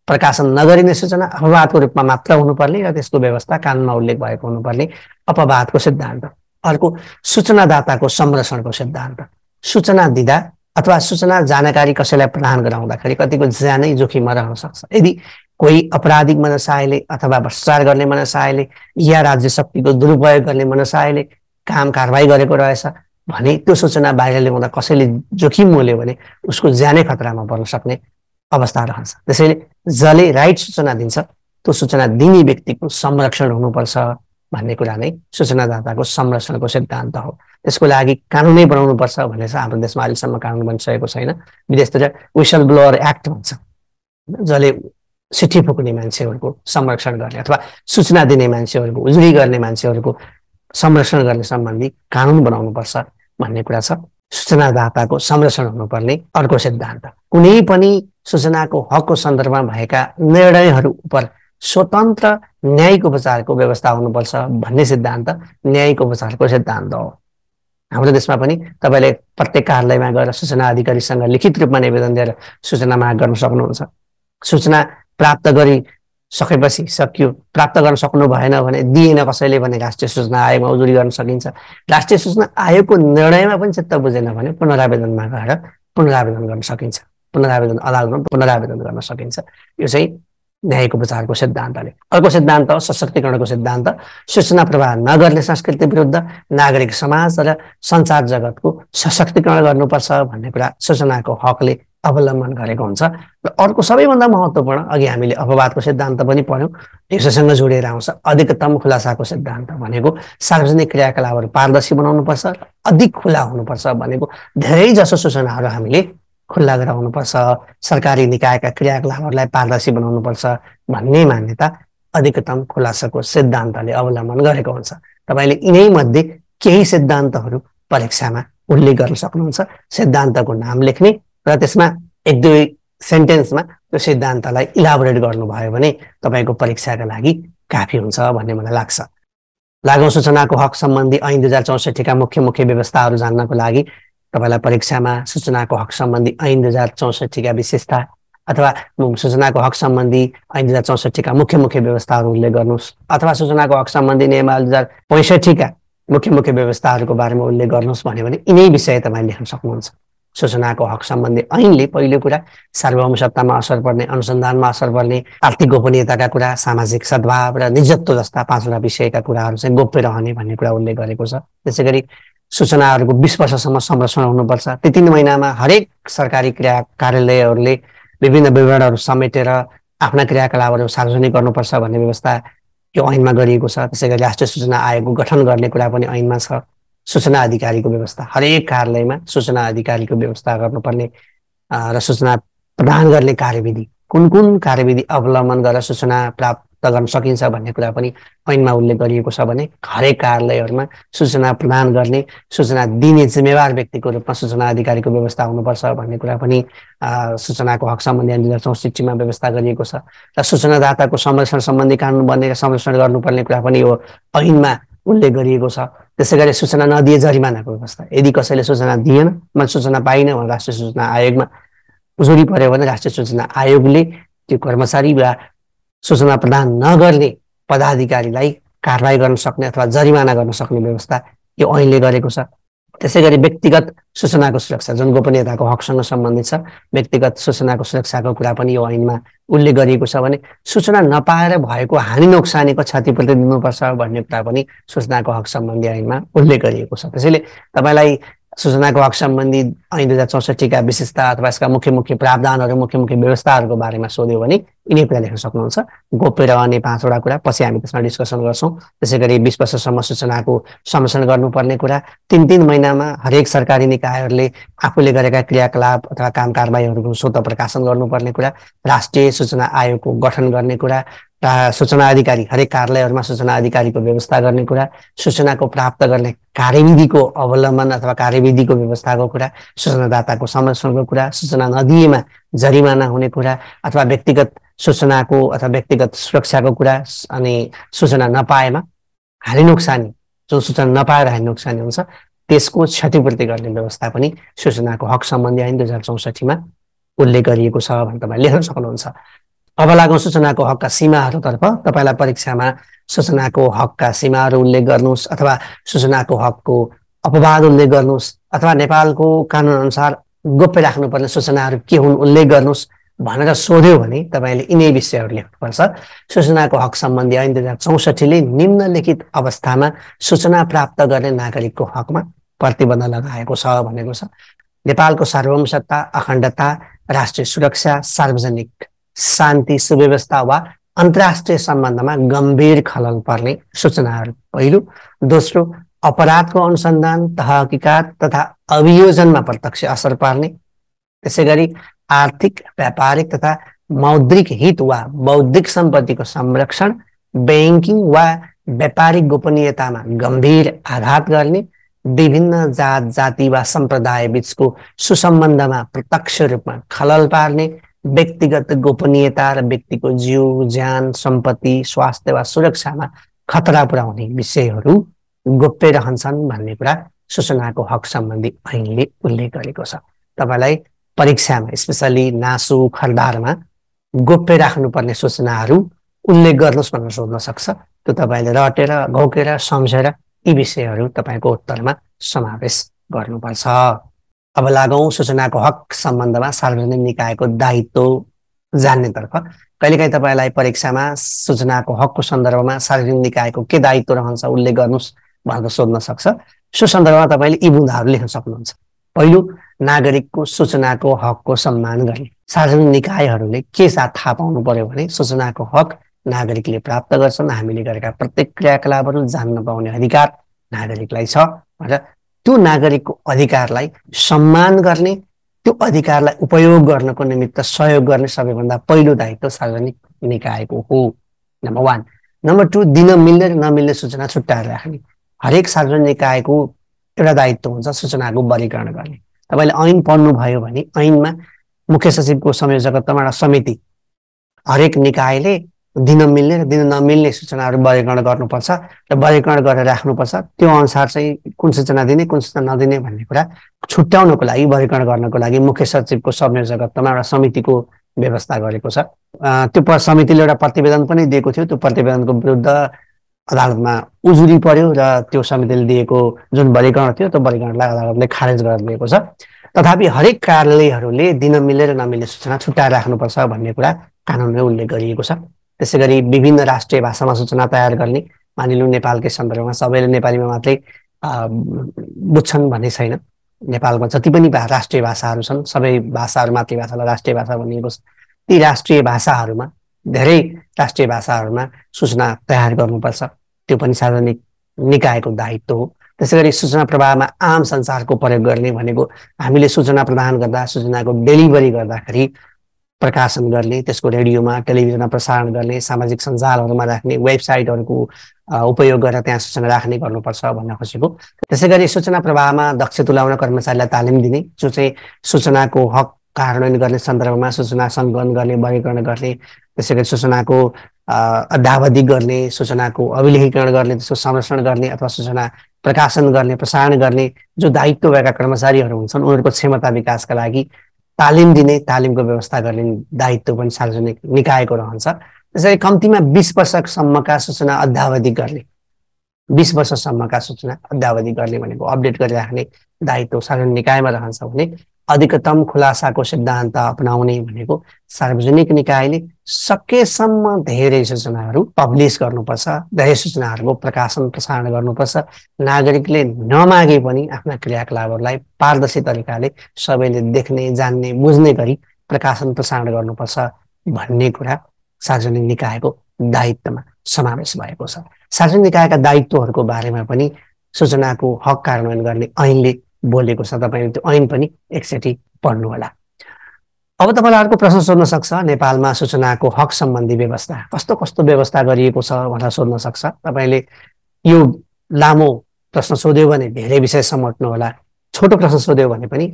प्रकाशन नगरिने सूचना अपवादको रूपमा मात्र हुनुपर्ने र त्यसको व्यवस्था कानुनमा उल्लेख भएको हुनुपर्ने अपवादको सिद्धान्त। अर्को, सूचनादाताको संरक्षणको सिद्धान्त। सूचना दिँदा अथवा सूचना जानकारी कसैलाई प्रदान गराउँदाखेरि कतिको ज्यानै जोखिममा रहन सक्छ। यदि कोही अपराधिक मनसायले अथवा भ्रष्टाचार गर्ने मनसायले या राज्य शक्तिको दुरुपयोग गर्ने मनसायले काम कारबाही गरेको रहेछ भने त्यो सूचना बाहिर ल्याउँदा कसैले जोखिम मोल्यो भने उसको ज्यानै खतरामा पर्न सक्ने अवस्था रहन्छ। त्यसैले जसले राइट सूचना दिन्छ त्यो सूचना दिने व्यक्तिको संरक्षण हुनुपर्छ भन्ने कुरा नै सूचनादाताको संरक्षणको सिद्धान्त हो। त्यसको लागि कानुनै बनाउनुपर्छ भन्ने छ। हाम्रो देशमा अहिलेसम्म कानुन बनिसकेको छैन। विदेशतिर विसल ब्लोअर एक्ट भन्छ, जसले चिठी फुक्ने मान्छेहरूको संरक्षण गर्ने अथवा सूचना दिने मान्छेहरूको, उजुरी गर्ने मान्छेहरूको संरक्षण गर्ने सम्बन्धी कानुन बनाउनुपर्छ भन्ने कुरा छ। सूचनादाताको संरक्षण हुनुपर्ने अर्को सिद्धान्त। कुनै पनि सूचनाको हकको सन्दर्भमा भएका निर्णयहरू उप स्वतन्त्र न्यायिक उपचारको व्यवस्था हुनुपर्छ भन्ने सिद्धान्त न्यायिक उपचारको सिद्धान्त हो। हाम्रो देशमा पनि तपाईँले प्रत्येक कार्यालयमा गएर सूचना अधिकारीसँग लिखित रूपमा निवेदन दिएर सूचना माग गर्न सक्नुहुन्छ। सूचना प्राप्त गरी सकेपछि सक्यो, प्राप्त गर्न सक्नु भएन भने दिएन कसैले भने राष्ट्रिय सूचना आयोगमा उजुरी गर्न सकिन्छ। राष्ट्रिय सूचना आयोगको निर्णयमा पनि चित्त बुझेन भने पुनरावेदनमा गएर पुनरावेदन गर्न सकिन्छ, पुनरावेदन अदालतमा पुनरावेदन गर्न सकिन्छ। यो चाहिँ न्यायिक उपचारको सिद्धान्तले। अर्को सिद्धान्त सशक्तिकरणको सिद्धान्त, सूचना प्रवाह नगर्ने संस्कृति विरुद्ध नागरिक समाज र सञ्चार जगतको सशक्तिकरण गर्नुपर्छ भन्ने कुरा सूचनाको हकले अवलम्बन गरेको हुन्छ। र अर्को सबैभन्दा महत्त्वपूर्ण, अघि हामीले अपवादको सिद्धान्त पनि पढ्यौँ, यससँग जोडेर आउँछ अधिकतम खुलासाको सिद्धान्त भनेको सार्वजनिक क्रियाकलापहरू पारदर्शी बनाउनुपर्छ, अधिक खुला हुनुपर्छ भनेको धेरै जसो सूचनाहरू हामीले खुल्ला गराउनुपर्छ, सरकारी निकायका क्रियाकलापहरूलाई पारदर्शी बनाउनुपर्छ भन्ने मान्यता अधिकतम खुलासाको सिद्धान्तले अवलम्बन गरेको हुन्छ। तपाईँले यिनै मध्ये केही सिद्धान्तहरू परीक्षामा उल्लेख गर्न सक्नुहुन्छ। सिद्धान्तको नाम लेख्ने र त्यसमा एक दुई सेन्टेन्समा त्यो सिद्धान्तलाई इलाबोरेट गर्नुभयो भने तपाईँको परीक्षाका लागि काफी हुन्छ भन्ने मलाई लाग्छ। लागु सूचनाको हक सम्बन्धी ऐन 2064 का मुख्य मुख्य व्यवस्थाहरू जान्नको लागि तपाईलाई परीक्षामा सूचनाको हक सम्बन्धी ऐन 2064 का विशेषता अथवा सूचनाको हक सम्बन्धी ऐन 2064 का मुख्य मुख्य व्यवस्थाहरू उल्लेख गर्नुहोस्, अथवा सूचनाको हक सम्बन्धी नियमावली 2065 का मुख्य मुख्य व्यवस्थाहरूको बारेमा उल्लेख गर्नुहोस् भन्यो भने यिनै विषय तपाईले लेख्न सक्नुहुन्छ। सूचनाको हक सम्बन्धी ऐनले पहिलो कुरा सार्वभौम सत्तामा असर पर्ने, अनुसन्धानमा असर पर्ने, आर्थिक गोपनीयताका कुरा, सामाजिक सद्भाव र निजत्व जस्ता 5वटा विषयका कुराहरू चाहिँ गोप्य रहने भन्ने कुरा उल्लेख गरेको छ। त्यसैगरी सूचनाहरूको 20 वर्षसम्म संरक्षण हुनुपर्छ। ती 3 महिनामा हरेक सरकारी कार्यालयहरूले विभिन्न विवरणहरू समेटेर आफ्ना क्रियाकलापहरू सार्वजनिक गर्नुपर्छ भन्ने व्यवस्था यो ऐनमा गरिएको छ। त्यसैगरी राष्ट्रिय सूचना आयोगको गठन गर्ने कुरा पनि ऐनमा छ। सूचना अधिकारीको व्यवस्था, हरेक कार्यालयमा सूचना अधिकारीको व्यवस्था गर्नुपर्ने र सूचना प्रदान गर्ने कार्यविधि, कुन कुन कार्यविधि अवलम्बन गरेर सूचना प्राप्त गर्न सकिन्छ भन्ने कुरा पनि ऐनमा उल्लेख गरिएको छ भने हरेक कार्यालयहरूमा सूचना प्रदान गर्ने, सूचना दिने जिम्मेवार व्यक्तिको रूपमा सूचना अधिकारीको व्यवस्था हुनुपर्छ भन्ने कुरा पनि सूचनाको हक सम्बन्धी ऐन 2064 मा व्यवस्था गरिएको छ। र सूचनादाताको संरक्षण सम्बन्धी कानुन बनेर संरक्षण गर्नुपर्ने कुरा पनि यो ऐनमा उल्लेख गरिएको छ। त्यसैगरी सूचना नदिए जरिमानाको व्यवस्था, यदि कसैले सूचना दिएन, मैले सूचना पाइनँ भने राष्ट्रिय सूचना आयोगमा उजुरी पर्यो भने राष्ट्रिय सूचना आयोगले त्यो कर्मचारी वा सूचना प्रदान नगर्ने पदाधिकारीलाई कारबाही गर्न सक्ने अथवा जरिमाना गर्न सक्ने व्यवस्था यो ऐनले गरेको छ। त्यसैगरी व्यक्तिगत सूचनाको सुरक्षा जुन गोपनीयताको हकसँग सम्बन्धित छ, व्यक्तिगत सूचनाको सुरक्षाको कुरा पनि यो ऐनमा उल्लेख गरिएको छ भने सूचना नपाएर भएको हानि नोक्सानीको क्षतिपूर्ति दिनुपर्छ भन्ने कुरा पनि सूचनाको हक सम्बन्धी ऐनमा उल्लेख गरिएको छ। त्यसैले तपाईलाई सूचनाको हक सम्बन्धी ऐन 2064 का विशेषता अथवा यसका मुख्य मुख्य प्रावधानहरू, मुख्य मुख्य व्यवस्थाहरूको बारेमा सोध्यो भने यिनै कुरा लेख्न सक्नुहुन्छ। गोप्य रहने 5वटा कुरा पछि हामी त्यसमा डिस्कसन गर्छौँ। त्यसैगरी 20 वर्षसम्म सूचनाको संरक्षण गर्नुपर्ने कुरा, 3-3 महिनामा हरेक सरकारी निकायहरूले आफूले गरेका क्रियाकलाप अथवा काम कारबाहीहरूको स्वतः प्रकाशन गर्नुपर्ने कुरा, राष्ट्रिय सूचना आयोगको गठन गर्ने कुरा, सूचना अधिकारी हरेक कार्यालयहरूमा सूचना अधिकारीको व्यवस्था गर्ने कुरा, सूचनाको प्राप्त गर्ने कार्यविधिको अवलम्बन अथवा कार्यविधिको व्यवस्थाको कुरा, सूचनादाताको संरक्षणको कुरा, सूचना नदिएमा जरिमाना हुने कुरा अथवा व्यक्तिगत सूचनाको अथवा व्यक्तिगत सुरक्षाको कुरा, अनि सूचना नपाएमा हानि नोक्सानी, जुन सूचना नपाएर हानि नोक्सानी हुन्छ त्यसको क्षतिपूर्ति गर्ने व्यवस्था पनि सूचनाको हक सम्बन्धी ऐन 2064 मा उल्लेख गरिएको छ भने तपाईले लेख्न सक्नुहुन्छ। अब लागौँ सूचनाको हकका सीमाहरूतर्फ। तपाईलाई परीक्षामा सूचनाको हकका सीमाहरू उल्लेख गर्नुहोस् अथवा सूचनाको हकको अपवाद उल्लेख गर्नुहोस् अथवा नेपालको कानुन अनुसार गोप्य राख्नुपर्ने सूचनाहरू के हुन् उल्लेख गर्नुहोस् भनेर सोध्यो भने तपाईले यिनै विषयहरू लेख्नुपर्छ। सूचनाको हक सम्बन्धी ऐन 2064 ले निम्नलिखित अवस्थामा सूचना प्राप्त गर्ने नागरिकको हकमा प्रतिबन्ध लगाएको छ भनेको छ। नेपालको सार्वभौम सत्ता, अखण्डता, राष्ट्रिय सुरक्षा, सार्वजनिक शान्ति सुव्यवस्था वा अन्तर्राष्ट्रिय सम्बन्धमा गम्भीर खलल पर्ने सूचनाहरू पहिलो। दोस्रो, अपराधको अनुसन्धान, तहकिकात तथा अभियोजनमा प्रत्यक्ष असर पार्ने। त्यसैगरी आर्थिक, व्यापारिक तथा मौद्रिक हित वा बौद्धिक सम्पत्तिको संरक्षण, बैंकिङ वा व्यापारिक गोपनीयतामा गम्भीर आघात गर्ने, विभिन्न जात जाति वा सम्प्रदाय बीचको सुसम्बन्धमा प्रत्यक्ष रूपमा खलल पार्ने, व्यक्तिगत गोपनीयता र व्यक्तिको जीव, ज्यान, सम्पत्ति, स्वास्थ्य वा सुरक्षामा खतरा पुर्याउने विषयहरू गोप्य रहन्छन् भन्ने कुरा सूचनाको हक सम्बन्धी ऐनले उल्लेख गरेको छ। तपाईलाई परीक्षामा स्पेशली नासु खरदारमा गोप्य राख्नुपर्ने सूचनाहरू उल्लेख गर्नुहोस् भनेर सोध्न सक्छ। त्यो तपाईँले रटेर घोकेर सम्झेर यी विषयहरू तपाईँको उत्तरमा समावेश गर्नुपर्छ। अब लागौँ सूचनाको हक सम्बन्धमा सार्वजनिक निकायको दायित्व जान्नेतर्फ। कहिलेकाहीँ तपाईँलाई परीक्षामा सूचनाको हकको सन्दर्भमा सार्वजनिक निकायको के दायित्व रहन्छ उल्लेख गर्नुहोस् भनेर सोध्न सक्छ। सो सन्दर्भमा तपाईँले यी बुँदाहरू लेख्न सक्नुहुन्छ। पहिलो, नागरिकको सूचनाको हकको सम्मान गर्ने। सार्वजनिक निकायहरूले के साथ थाहा पाउनु पर्यो भने सूचनाको हक नागरिकले प्राप्त गर्छन्। हामीले गरेका प्रत्येक क्रियाकलापहरू जान्न पाउने अधिकार नागरिकलाई छ भनेर त्यो नागरिकको अधिकारलाई सम्मान गर्ने, त्यो अधिकारलाई उपयोग गर्नको निमित्त सहयोग गर्ने सबैभन्दा पहिलो दायित्व सार्वजनिक निकायको हो, नम्बर 1। नम्बर 2, दिन मिल्ने र नमिल्ने सूचना छुट्याएर राख्ने। हरेक सार्वजनिक निकायको एउटा दायित्व हुन्छ सूचनाको वर्गीकरण गर्ने। तपाईँले ऐन पढ्नुभयो भने ऐनमा मुख्य सचिवको संयोजकत्वमा एउटा समिति, हरेक निकायले दिन मिल्ने र दिन नमिल्ने सूचनाहरू वर्गीकरण गर्नुपर्छ र वर्गीकरण गरेर राख्नुपर्छ। त्यो अनुसार चाहिँ कुन सूचना दिने कुन सूचना नदिने भन्ने कुरा छुट्याउनको लागि, वर्गीकरण गर्नको लागि मुख्य सचिवको संयोजकत्वमा एउटा समितिको व्यवस्था गरेको छ। त्यो समितिले एउटा प्रतिवेदन पनि दिएको थियो। त्यो प्रतिवेदनको विरुद्ध अदालतमा उजुरी पर्यो र त्यो समितिले दिएको जुन वर्गीकरण थियो त्यो वर्गीकरणलाई अदालतले खारेज गरिदिएको छ। तथापि हरेक कार्यालयहरूले दिन मिल्ने र नमिल्ने सूचना छुट्याएर राख्नुपर्छ भन्ने कुरा कानुनले उल्लेख गरिएको छ। त्यसै गरी विभिन्न राष्ट्रिय भाषामा सूचना तयार गर्ने, मानिलिउँ नेपालकै सन्दर्भमा सबैले नेपालीमा मात्रै बुझ्छन् भन्ने छैन। नेपालमा जति पनि राष्ट्रिय भाषाहरू छन् सबै भाषाहरू, मातृभाषालाई राष्ट्रिय भाषा भनिएको छ। ती राष्ट्रिय भाषाहरूमा, धेरै राष्ट्रिय भाषाहरूमा सूचना तयार गर्नुपर्छ। त्यो पनि सार्वजनिक निकायको दायित्व हो। त्यसै गरी सूचना प्रवाहमा आम सञ्चारको प्रयोग गर्ने भनेको हामीले सूचना प्रदान गर्दा, सूचनाको डेलिभरी गर्दाखेरि प्रकाशन गर्ने, त्यसको रेडियोमा टेलिभिजनमा प्रसारण गर्ने, सामाजिक सञ्जालहरूमा राख्ने, वेबसाइटहरूको उपयोग गरेर त्यहाँ सूचना राख्ने गर्नुपर्छ भन्न खोजेको। त्यसै गरी सूचना प्रवाहमा दक्ष तुल्याउन कर्मचारीलाई तालिम दिने, जो चाहिँ सूचनाको हक कार्यान्वयन गर्ने सन्दर्भमा सूचना सङ्कलन गर्ने, वर्गीकरण गर्ने, त्यसै गरी सूचनाको अद्यावधि गर्ने, सूचनाको अभिलेखीकरण गर्ने, त्यसको संरक्षण गर्ने अथवा सूचना प्रकाशन गर्ने, प्रसारण गर्ने जो दायित्व भएका कर्मचारीहरू हुन्छन् उनीहरूको क्षमता विकासका लागि तालिम दिने, तालिमको व्यवस्था गर्ने दायित्व पनि सार्वजनिक निकायको रहन्छ। त्यसरी कम्तीमा 20 वर्षसम्मका सूचना अद्यावधि गर्ने, 20 वर्षसम्मका सूचना अद्यावधि गर्ने भनेको अपडेट गरिराख्ने दायित्व सार्वजनिक निकायमा रहन्छ भने अधिकतम खुलासाको सिद्धान्त अपनाउने भनेको सार्वजनिक निकायले सकेसम्म धेरै सूचनाहरू पब्लिस गर्नुपर्छ, धेरै सूचनाहरूको प्रकाशन प्रसारण गर्नुपर्छ। नागरिकले नमागे पनि आफ्ना क्रियाकलापहरूलाई पारदर्शी तरिकाले सबैले देख्ने, जान्ने, बुझ्ने गरी प्रकाशन प्रसारण गर्नुपर्छ भन्ने कुरा सार्वजनिक निकायको दायित्वमा समावेश भएको छ। सार्वजनिक निकायका दायित्वहरूको बारेमा पनि सूचनाको हक कार्यान्वयन गर्ने ऐनले बोलेको छ। तपाईँले त्यो ऐन पनि एकचोटि पढ्नुहोला। अब तपाईँलाई अर्को प्रश्न सोध्न सक्छ, नेपालमा सूचनाको हक सम्बन्धी व्यवस्था कस्तो कस्तो व्यवस्था गरिएको छ भनेर सोध्न सक्छ। तपाईँले यो लामो प्रश्न सोध्यो भने धेरै विषय समेट्नु होला, छोटो प्रश्न सोध्यो भने पनि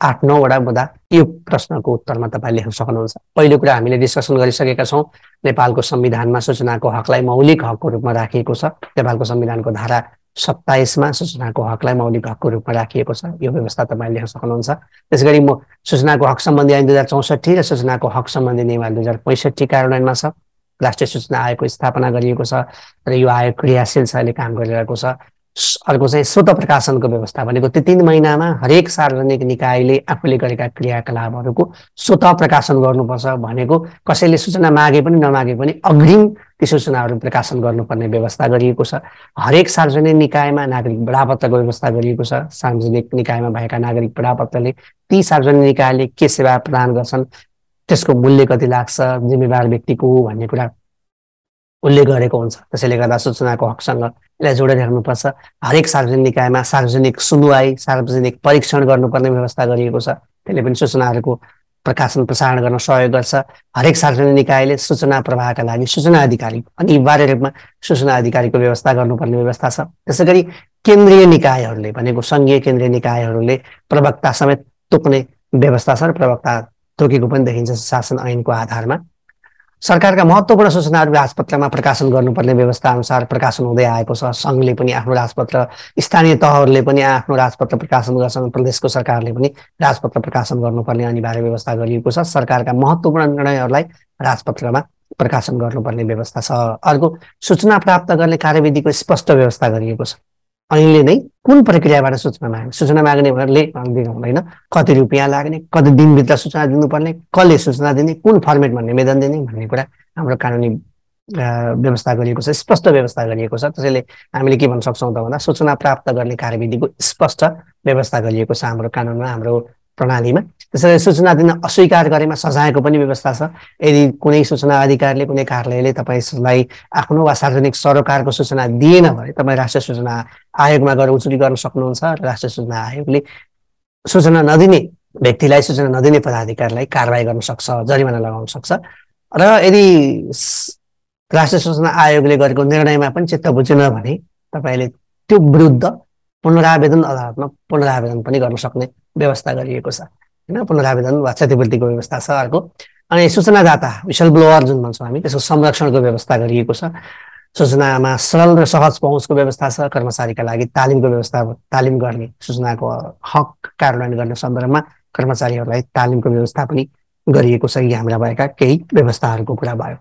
8-9 वटा मुद्दा यो प्रश्नको उत्तरमा तपाईँ लेख्न सक्नुहुन्छ। पहिलो कुरा हामीले डिस्कसन गरिसकेका छौँ, नेपालको संविधानमा सूचनाको हकलाई मौलिक हकको रूपमा राखिएको छ। नेपालको संविधानको धारा 27मा सूचनाको हकलाई मौलिक हकको रूपमा राखिएको छ। यो व्यवस्था तपाईँ लेख्न सक्नुहुन्छ। त्यसैगरी सूचनाको हक सम्बन्धी ऐन 2064 र सूचनाको हक सम्बन्धी नियम 2065 कार्यान्वयनमा छ। राष्ट्रिय सूचना आयोगको स्थापना गरिएको छ र यो आयोग क्रियाशील छ, अहिले काम गरिरहेको छ। अर्को चाहिँ स्वतः प्रकाशनको व्यवस्था भनेको त्यो 3 महिनामा हरेक सार्वजनिक निकायले आफूले गरेका क्रियाकलापहरूको स्वतः प्रकाशन गर्नुपर्छ भनेको कसैले सूचना मागे पनि नमागे पनि अग्रिम ती सूचनाहरू प्रकाशन गर्नुपर्ने व्यवस्था गरिएको छ। हरेक सार्वजनिक निकायमा नागरिक बढापत्रको व्यवस्था गरिएको छ। सार्वजनिक निकायमा भएका नागरिक बढापत्रले ती सार्वजनिक निकायले के सेवा प्रदान गर्छन्, त्यसको मूल्य कति लाग्छ, जिम्मेवार व्यक्तिको हो भन्ने कुरा उल्लेख गरेको हुन्छ। त्यसैले गर्दा सूचनाको हकसँग यसलाई जोडेर राख्नुपर्छ। हरेक सार्वजनिक निकायमा सार्वजनिक सुनवाई, सार्वजनिक परीक्षण गर्नुपर्ने व्यवस्था गरिएको छ। त्यसले पनि सूचनाहरूको प्रकाशन प्रसारण गर्न सहयोग गर्छ। हरेक सार्वजनिक निकायले सूचना प्रवाहका लागि सूचना अधिकारी, अनिवार्य रूपमा सूचना अधिकारीको व्यवस्था गर्नुपर्ने व्यवस्था छ। त्यसै गरी केन्द्रीय निकायहरूले भनेको सङ्घीय केन्द्रीय निकायहरूले प्रवक्ता समेत तोक्ने व्यवस्था छ र प्रवक्ता तोकेको पनि देखिन्छ शासन ऐनको आधारमा। सरकारका महत्त्वपूर्ण सूचनाहरू राजपत्रमा प्रकाशन गर्नुपर्ने व्यवस्था अनुसार प्रकाशन हुँदै आएको छ। सङ्घले पनि आफ्नो राजपत्र, स्थानीय तहहरूले पनि आफ्नो राजपत्र प्रकाशन गर्छन्, प्रदेशको सरकारले पनि राजपत्र प्रकाशन गर्नुपर्ने अनिवार्य व्यवस्था गरिएको छ। सरकारका महत्त्वपूर्ण निर्णयहरूलाई राजपत्रमा प्रकाशन गर्नुपर्ने व्यवस्था छ। अर्को, सूचना प्राप्त गर्ने कार्यविधिको स्पष्ट व्यवस्था गरिएको छ। अहिले नै कुन प्रक्रियाबाट सूचना माग्ने, सूचना माग्नेहरूले दिनु हुँदैन, कति रुपियाँ लाग्ने, कति दिनभित्र सूचना दिनुपर्ने, कसले सूचना दिने, कुन फर्मेटमा निवेदन दिने भन्ने कुरा हाम्रो कानुनी व्यवस्था गरिएको छ, स्पष्ट व्यवस्था गरिएको छ। त्यसैले हामीले के भन्न सक्छौँ त भन्दा सूचना प्राप्त गर्ने कार्यविधिको स्पष्ट व्यवस्था गरिएको छ हाम्रो कानुनमा, हाम्रो प्रणालीमा। त्यसैले सूचना दिन अस्वीकार गरेमा सजायको पनि व्यवस्था छ। यदि कुनै सूचना अधिकारीले, कुनै कार्यालयले तपाईँलाई आफ्नो वा सार्वजनिक सरोकारको सूचना दिएन भने तपाईँ राष्ट्रिय सूचना आयोगमा गएर उजुरी गर्न सक्नुहुन्छ र राष्ट्रिय सूचना आयोगले सूचना नदिने व्यक्तिलाई, सूचना नदिने पदाधिकारीलाई कारबाही गर्न सक्छ, जरिमाना लगाउन सक्छ। र यदि राष्ट्रिय सूचना आयोगले गरेको निर्णयमा पनि चित्त बुझेन भने तपाईँले त्यो विरुद्ध पुनरावेदन अदालतमा पुनरावेदन पनि गर्न सक्ने व्यवस्था गरिएको छ होइन। पुनरावेदन वा क्षतिपूर्तिको व्यवस्था छ। अर्को, अनि सूचनादाता विसल ब्लोअर जुन भन्छौँ हामी, त्यसको संरक्षणको व्यवस्था गरिएको छ। सूचनामा सरल र सहज पहुँचको व्यवस्था छ। कर्मचारीका लागि तालिमको व्यवस्था, तालिम गर्ने, सूचनाको हक कार्यान्वयन गर्ने सन्दर्भमा कर्मचारीहरूलाई तालिमको व्यवस्था पनि गरिएको छ। यी हाम्रा भएका केही व्यवस्थाहरूको कुरा भयो।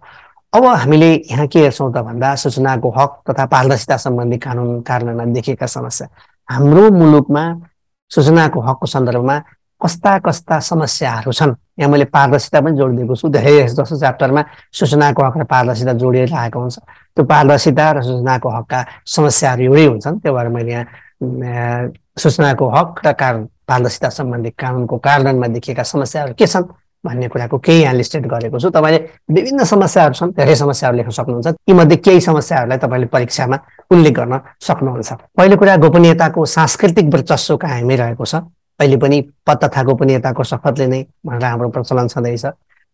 अब हामीले यहाँ के हेर्छौँ त भन्दा सूचनाको हक तथा पारदर्शिता सम्बन्धी कानुन कार्यान्वयनमा देखिएका समस्या। हाम्रो मुलुकमा सूचनाको हकको सन्दर्भमा कस्ता कस्ता समस्याहरू छन्, यहाँ मैले पारदर्शिता पनि जोडिदिएको छु। धेरै जसो च्याप्टरमा सूचनाको हक र पारदर्शिता जोडिएर आएको हुन्छ। त्यो पारदर्शिता र सूचनाको हकका समस्याहरू एउटै हुन्छन्। त्यो भएर मैले यहाँ सूचनाको हक र पारदर्शिता सम्बन्धी कानुनको कार्यान्वयनमा देखिएका समस्याहरू के छन् भन्ने कुराको केही यहाँ लिस्टेड गरेको छु। तपाईँले विभिन्न समस्याहरू छन्, धेरै समस्याहरू लेख्न सक्नुहुन्छ। तीमध्ये केही समस्याहरूलाई तपाईँले परीक्षामा उल्लेख गर्न सक्नुहुन्छ। पहिलो कुरा, गोपनीयताको सांस्कृतिक वर्चस्व कायमै रहेको छ। अहिले पनि पद तथा गोपनीयताको शपथले नै भनेर हाम्रो प्रचलन छँदैछ।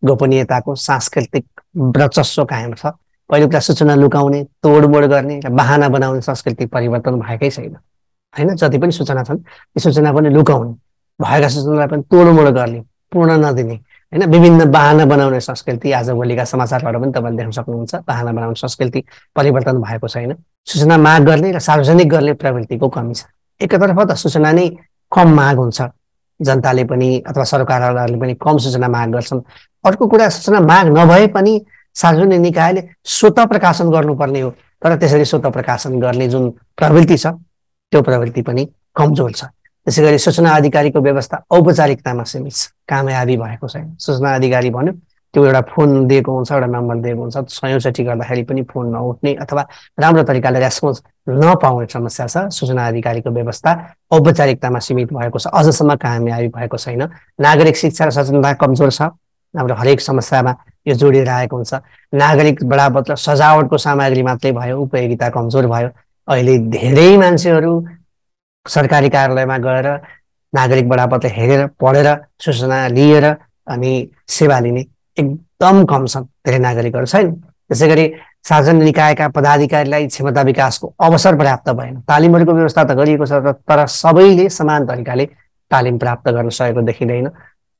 गोपनीयताको सांस्कृतिक वर्चस्व कायम छ। पहिलो कुरा, सूचना लुकाउने, तोडमोड गर्ने र बहाना बनाउने संस्कृति परिवर्तन भएकै छैन होइन। जति पनि सूचना छन् ती सूचना पनि लुकाउने, भएका सूचनालाई पनि तोडमोड गर्ने, पूर्ण नदिने होइन, विभिन्न बहाना बनाउने संस्कृति आजभोलिका समाचारबाट पनि तपाईँले देख्न सक्नुहुन्छ। बहाना बनाउने संस्कृति परिवर्तन भएको छैन। सूचना माग गर्ने र सार्वजनिक गर्ने प्रवृत्तिको कमी छ। एकतर्फ त सूचना नै कम माग हुन्छ, जनताले पनि अथवा सरकारहरूले पनि कम सूचना माग गर्छन्। अर्को कुरा, सूचना माग नभए पनि सार्वजनिक निकायले स्वतः प्रकाशन गर्नुपर्ने हो, तर त्यसरी स्वतः प्रकाशन गर्ने जुन प्रवृत्ति छ त्यो प्रवृत्ति पनि कमजोर छ। त्यसै गरी सूचना अधिकारीको व्यवस्था औपचारिकतामा सीमित छ, कामयाबी भएको छैन। सूचना अधिकारी भन्यो त्यो एउटा फोन दिएको हुन्छ, एउटा नम्बर दिएको हुन्छ, सयौँचोटि गर्दाखेरि पनि फोन नउठ्ने अथवा राम्रो तरिकाले रेस्पोन्स नपाउने समस्या छ। सूचना अधिकारीको व्यवस्था औपचारिकतामा सीमित भएको छ, अझसम्म कामयाबी भएको छैन। नागरिक शिक्षा र सचेतनता कमजोर छ। हाम्रो हरेक समस्यामा यो जोडिएर आएको हुन्छ। नागरिक बढावत र सजावटको सामग्री मात्रै भयो, उपयोगिता कमजोर भयो। अहिले धेरै मान्छेहरू सरकारी कार्यालयमा गएर नागरिक बढावतलाई हेरेर पढेर सूचना लिएर अनि सेवा लिने एकदम कम छन्, धेरै नागरिकहरू छैन। त्यसै गरी सार्वजनिक निकायका पदाधिकारीलाई क्षमता विकासको अवसर प्राप्त भएन। तालिमहरूको व्यवस्था त गरिएको छ, तर सबैले समान तरिकाले तालिम प्राप्त गर्न सकेको देखिँदैन।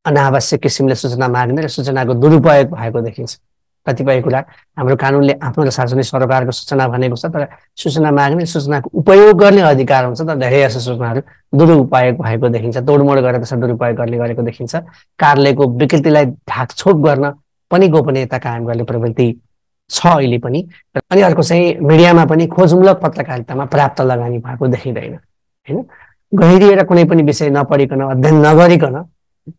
अनावश्यक किसिमले सूचना माग्ने र सूचनाको दुरुपयोग भएको देखिन्छ। कतिपय कुरा हाम्रो कानुनले आफ्नो र सार्वजनिक सरोकारको सूचना भनेको छ, तर सूचना माग्ने, सूचनाको उपयोग गर्ने अधिकार हुन्छ, तर धेरै जसो सूचनाहरू दुरुपयोग भएको देखिन्छ, तोडमोड गरेर त्यसलाई दुरुपयोग गर्ने गरेको देखिन्छ। कार्यालयको विकृतिलाई ढाकछोप गर्न पनि गोपनीयता कायम गर्ने प्रवृत्ति छ अहिले पनि। अनि अर्को चाहिँ मिडियामा पनि खोजमूलक पत्रकारितामा पर्याप्त लगानी भएको देखिँदैन होइन। गहिरिएर कुनै पनि विषय नपढिकन, अध्ययन नगरिकन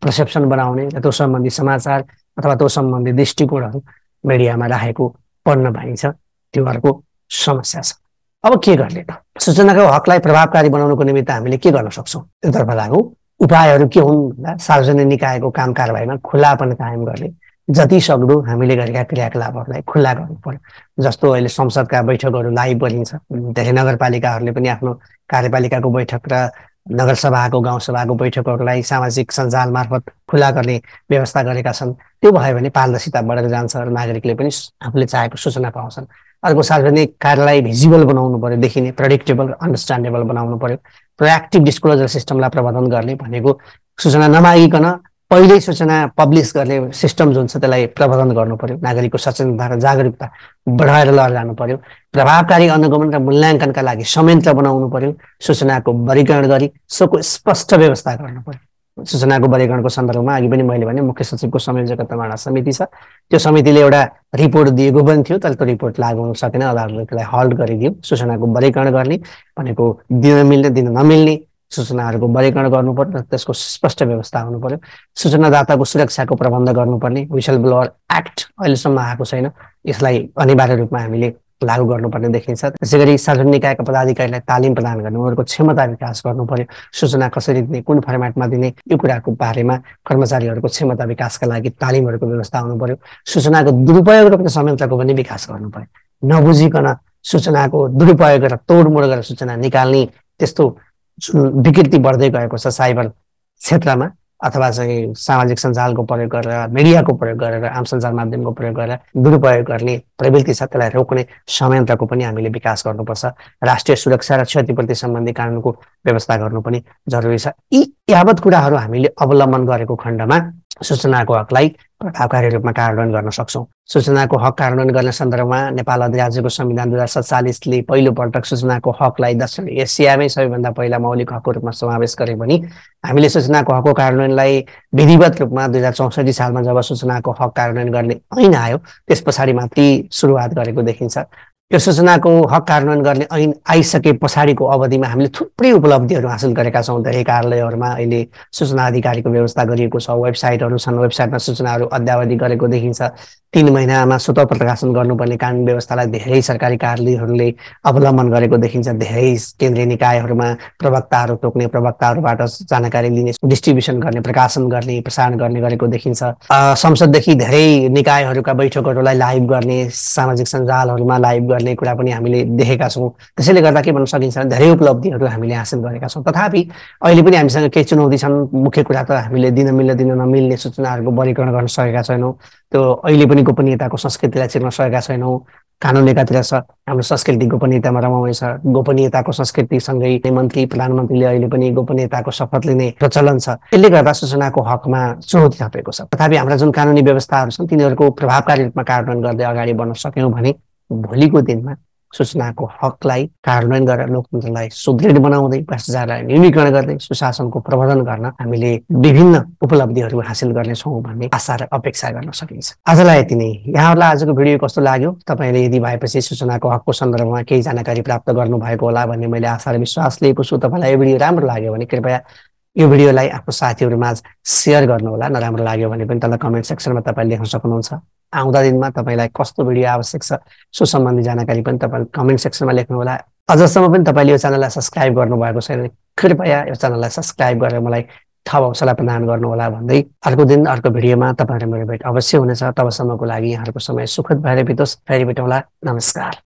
पर्सेप्सन बनाउने र त्यो सम्बन्धी समाचार अथवा त्यो सम्बन्धी दृष्टिकोणहरू मिडियामा राखेको पढ्न पाइन्छ। त्यो अर्को समस्या छ। अब के गर्ने त? सूचनाको हकलाई प्रभावकारी बनाउनको निमित्त हामीले के गर्न सक्छौँ? त्योतर्फ लागौँ। उपायहरू के हुन् भन्दा सार्वजनिक निकायको काम कारबाहीमा खुल्लापन कायम गर्ने, जति सक्दो हामीले गरेका क्रियाकलापहरूलाई खुल्ला गर्नु पर्यो। जस्तो अहिले संसदका बैठकहरू लाइभ गरिन्छ। धेरै नगरपालिकाहरूले पनि आफ्नो कार्यपालिकाको बैठक र नगरसभाको गाउँसभाको बैठकहरूलाई सामाजिक सञ्जाल मार्फत खुला गर्ने व्यवस्था गरेका छन्। त्यो भयो भने पारदर्शिता बढेर जान्छ र नागरिकले पनि आफूले चाहेको सूचना पाउँछन्। अर्को, सार्वजनिक कार्यलाई भिजिबल बनाउनु पर्यो, देखिने, प्रेडिक्टेबल र अन्डरस्ट्यान्डेबल बनाउनु पर्यो। प्रोएक्टिभ डिस्क्लोजर सिस्टमलाई प्रवर्धन गर्ने भनेको सूचना नमागिकन पहिल्यै सूचना पब्लिस गर्ने सिस्टम जुन छ त्यसलाई प्रवर्धन गर्नु पर्यो। नागरिकको सचेतनता र जागरुकता बढाएर लिएर जानु पर्यो। प्रभावकारी अनुगमन र मूल्याङ्कनका लागि संयन्त्र बनाउनु पर्यो। सूचनाको वर्गीकरण गरी सोको स्पष्ट व्यवस्था गर्नु पर्यो। सूचनाको वर्गीकरणको सन्दर्भमा अघि पनि मैले भने मुख्य सचिवको संयोजकत्वमा समिति छ। त्यो समितिले एउटा रिपोर्ट दिएको पनि थियो, तर त्यो रिपोर्ट लागू हुन सकेन, अदालतले त्यसलाई हल्ट गरिदियो। सूचनाको वर्गीकरण गर्ने भनेको दिन मिल्ने दिन नमिल्ने सूचनाहरूको वर्गीकरण गर्नु पर्यो, त्यसको स्पष्ट व्यवस्था हुनु पर्यो। सूचनादाताको सुरक्षाको प्रबन्ध गर्नुपर्ने विसल ब्लोअर एक्ट अहिलेसम्म आएको छैन, यसलाई अनिवार्य रूपमा हामीले लागू गर्नुपर्ने देखिन्छ। त्यसै गरी सार्वजनिक निकायका पदाधिकारीलाई तालिम प्रदान गर्ने, उनीहरूको क्षमता विकास गर्नु पर्यो। सूचना कसरी दिने, कुन फर्मेटमा दिने, यो कुराको बारेमा कर्मचारीहरूको क्षमता विकासका लागि तालिमहरूको व्यवस्था हुनु पर्यो। सूचनाको दुरुपयोग रोक्ने संयन्त्रको पनि विकास गर्नु पर्यो। नबुझिकन सूचनाको दुरुपयोग गरेर तोडमोड गरेर सूचना निकाल्ने त्यस्तो जुन विकृति बढ्दै गएको छ साइबर क्षेत्रमा, अथवा चाहिँ सामाजिक सञ्जालको प्रयोग गरेर, मिडियाको प्रयोग गरेर, आम सञ्चार माध्यमको प्रयोग गरेर दुरुपयोग गर्ने प्रवृत्ति छ, त्यसलाई रोक्ने संयन्त्रको पनि हामीले विकास गर्नुपर्छ। राष्ट्रिय सुरक्षा र क्षतिपूर्ति सम्बन्धी कानुनको व्यवस्था गर्नु पनि जरुरी छ। यी यावत कुराहरू हामीले अवलम्बन गरेको खण्डमा सूचनाको हकलाई प्रभावकारी रूपमा कार्यान्वयन गर्न सक्छौँ। सूचनाको हक कार्यान्वयन गर्ने सन्दर्भमा नेपाल अधिराज्यको संविधान 2047ले पहिलोपटक सूचनाको हकलाई दक्षिण एसियामै सबैभन्दा पहिला मौलिक हकको रूपमा समावेश गरे पनि हामीले सूचनाको हकको कार्यान्वयनलाई विधिवत रूपमा 2064 सालमा जब सूचनाको हक कार्यान्वयन गर्ने ऐन आयो त्यस पछाडि मात्रै सुरुवात गरेको देखिन्छ। यो सूचनाको हक कार्यान्वयन गर्ने ऐन आइसके पछाडिको अवधिमा हामीले थुप्रै उपलब्धिहरू हासिल गरेका छौँ। धेरै कार्यालयहरूमा अहिले सूचना अधिकारीको व्यवस्था गरिएको छ, वेबसाइटहरू छन्, वेबसाइटमा सूचनाहरू अद्यावधि गरेको देखिन्छ। 3 महिनामा स्वतः प्रकाशन गर्नुपर्ने कानुन व्यवस्थालाई धेरै सरकारी कार्यालयहरूले अवलम्बन गरेको देखिन्छ। धेरै केन्द्रीय निकायहरूमा प्रवक्ताहरू तोक्ने, प्रवक्ताहरूबाट जानकारी लिने, डिस्ट्रिब्युसन गर्ने, प्रकाशन गर्ने, प्रसारण गर्ने गरेको देखिन्छ। संसददेखि धेरै निकायहरूका बैठकहरूलाई लाइभ गर्ने, सामाजिक सञ्जालहरूमा लाइभ गर्ने कुरा पनि हामीले देखेका छौँ। त्यसैले गर्दा के भन्न सकिन्छ, धेरै उपलब्धिहरू हामीले हासिल गरेका छौँ। तथापि अहिले पनि हामीसँग केही चुनौती छन्। मुख्य कुरा त हामीले दिन मिल्ने दिन नमिल्ने सूचनाहरूको वर्गीकरण गर्न सकेका छैनौँ। त्यो अहिले पनि गोपनीयताको संस्कृतिलाई चिर्न सकेका छैनौँ। कानुन एकातिर छ, हाम्रो संस्कृति गोपनीयतामा रमाउने छ। गोपनीयताको संस्कृतिसँगै मन्त्री प्रधानमन्त्रीले अहिले पनि गोपनीयताको शपथ लिने प्रचलन छ। यसले गर्दा सूचनाको हकमा चुनौती थपेको छ। तथापि हाम्रा जुन कानुनी व्यवस्थाहरू छन् तिनीहरूको प्रभावकारी रूपमा कार्यान्वयन गर्दै अगाडि बढ्न सक्यौँ भने भोलिको दिनमा सूचनाको हकलाई कार्यान्वयन गरेर लोकतन्त्रलाई सुदृढ बनाउँदै, भ्रष्टाचारलाई न्यूनीकरण गर्दै सुशासनको प्रवर्धन गर्न हामीले विभिन्न उपलब्धिहरू हासिल गर्नेछौँ भन्ने आशा र अपेक्षा गर्न सकिन्छ। आजलाई यति नै। यहाँहरूलाई आजको भिडियो कस्तो लाग्यो? तपाईँले यदि भएपछि सूचनाको हकको सन्दर्भमा केही जानकारी प्राप्त गर्नुभएको होला भन्ने मैले आशा र विश्वास लिएको छु। तपाईँलाई यो भिडियो राम्रो लाग्यो भने कृपया यो भिडियोलाई आफ्नो साथीहरूमाझ सेयर गर्नुहोला। नराम्रो लाग्यो भने पनि तल कमेन्ट सेक्सनमा तपाईँले लेख्न सक्नुहुन्छ। आउँदा दिनमा तपाईँलाई कस्तो भिडियो आवश्यक छ सो सम्बन्धी जानकारी पनि तपाईँले कमेन्ट सेक्सनमा लेख्नुहोला। अझसम्म पनि तपाईँले यो च्यानललाई सब्सक्राइब गर्नुभएको छैन भने कृपया यो च्यानललाई सब्सक्राइब गरेर मलाई थप हौसला प्रदान गर्नुहोला भन्दै अर्को दिन अर्को भिडियोमा तपाईँहरू मेरो भेट अवश्य हुनेछ। तबसम्मको लागि यहाँहरूको समय सुखद भएर बितोस्। फेरि भेटौँला। नमस्कार।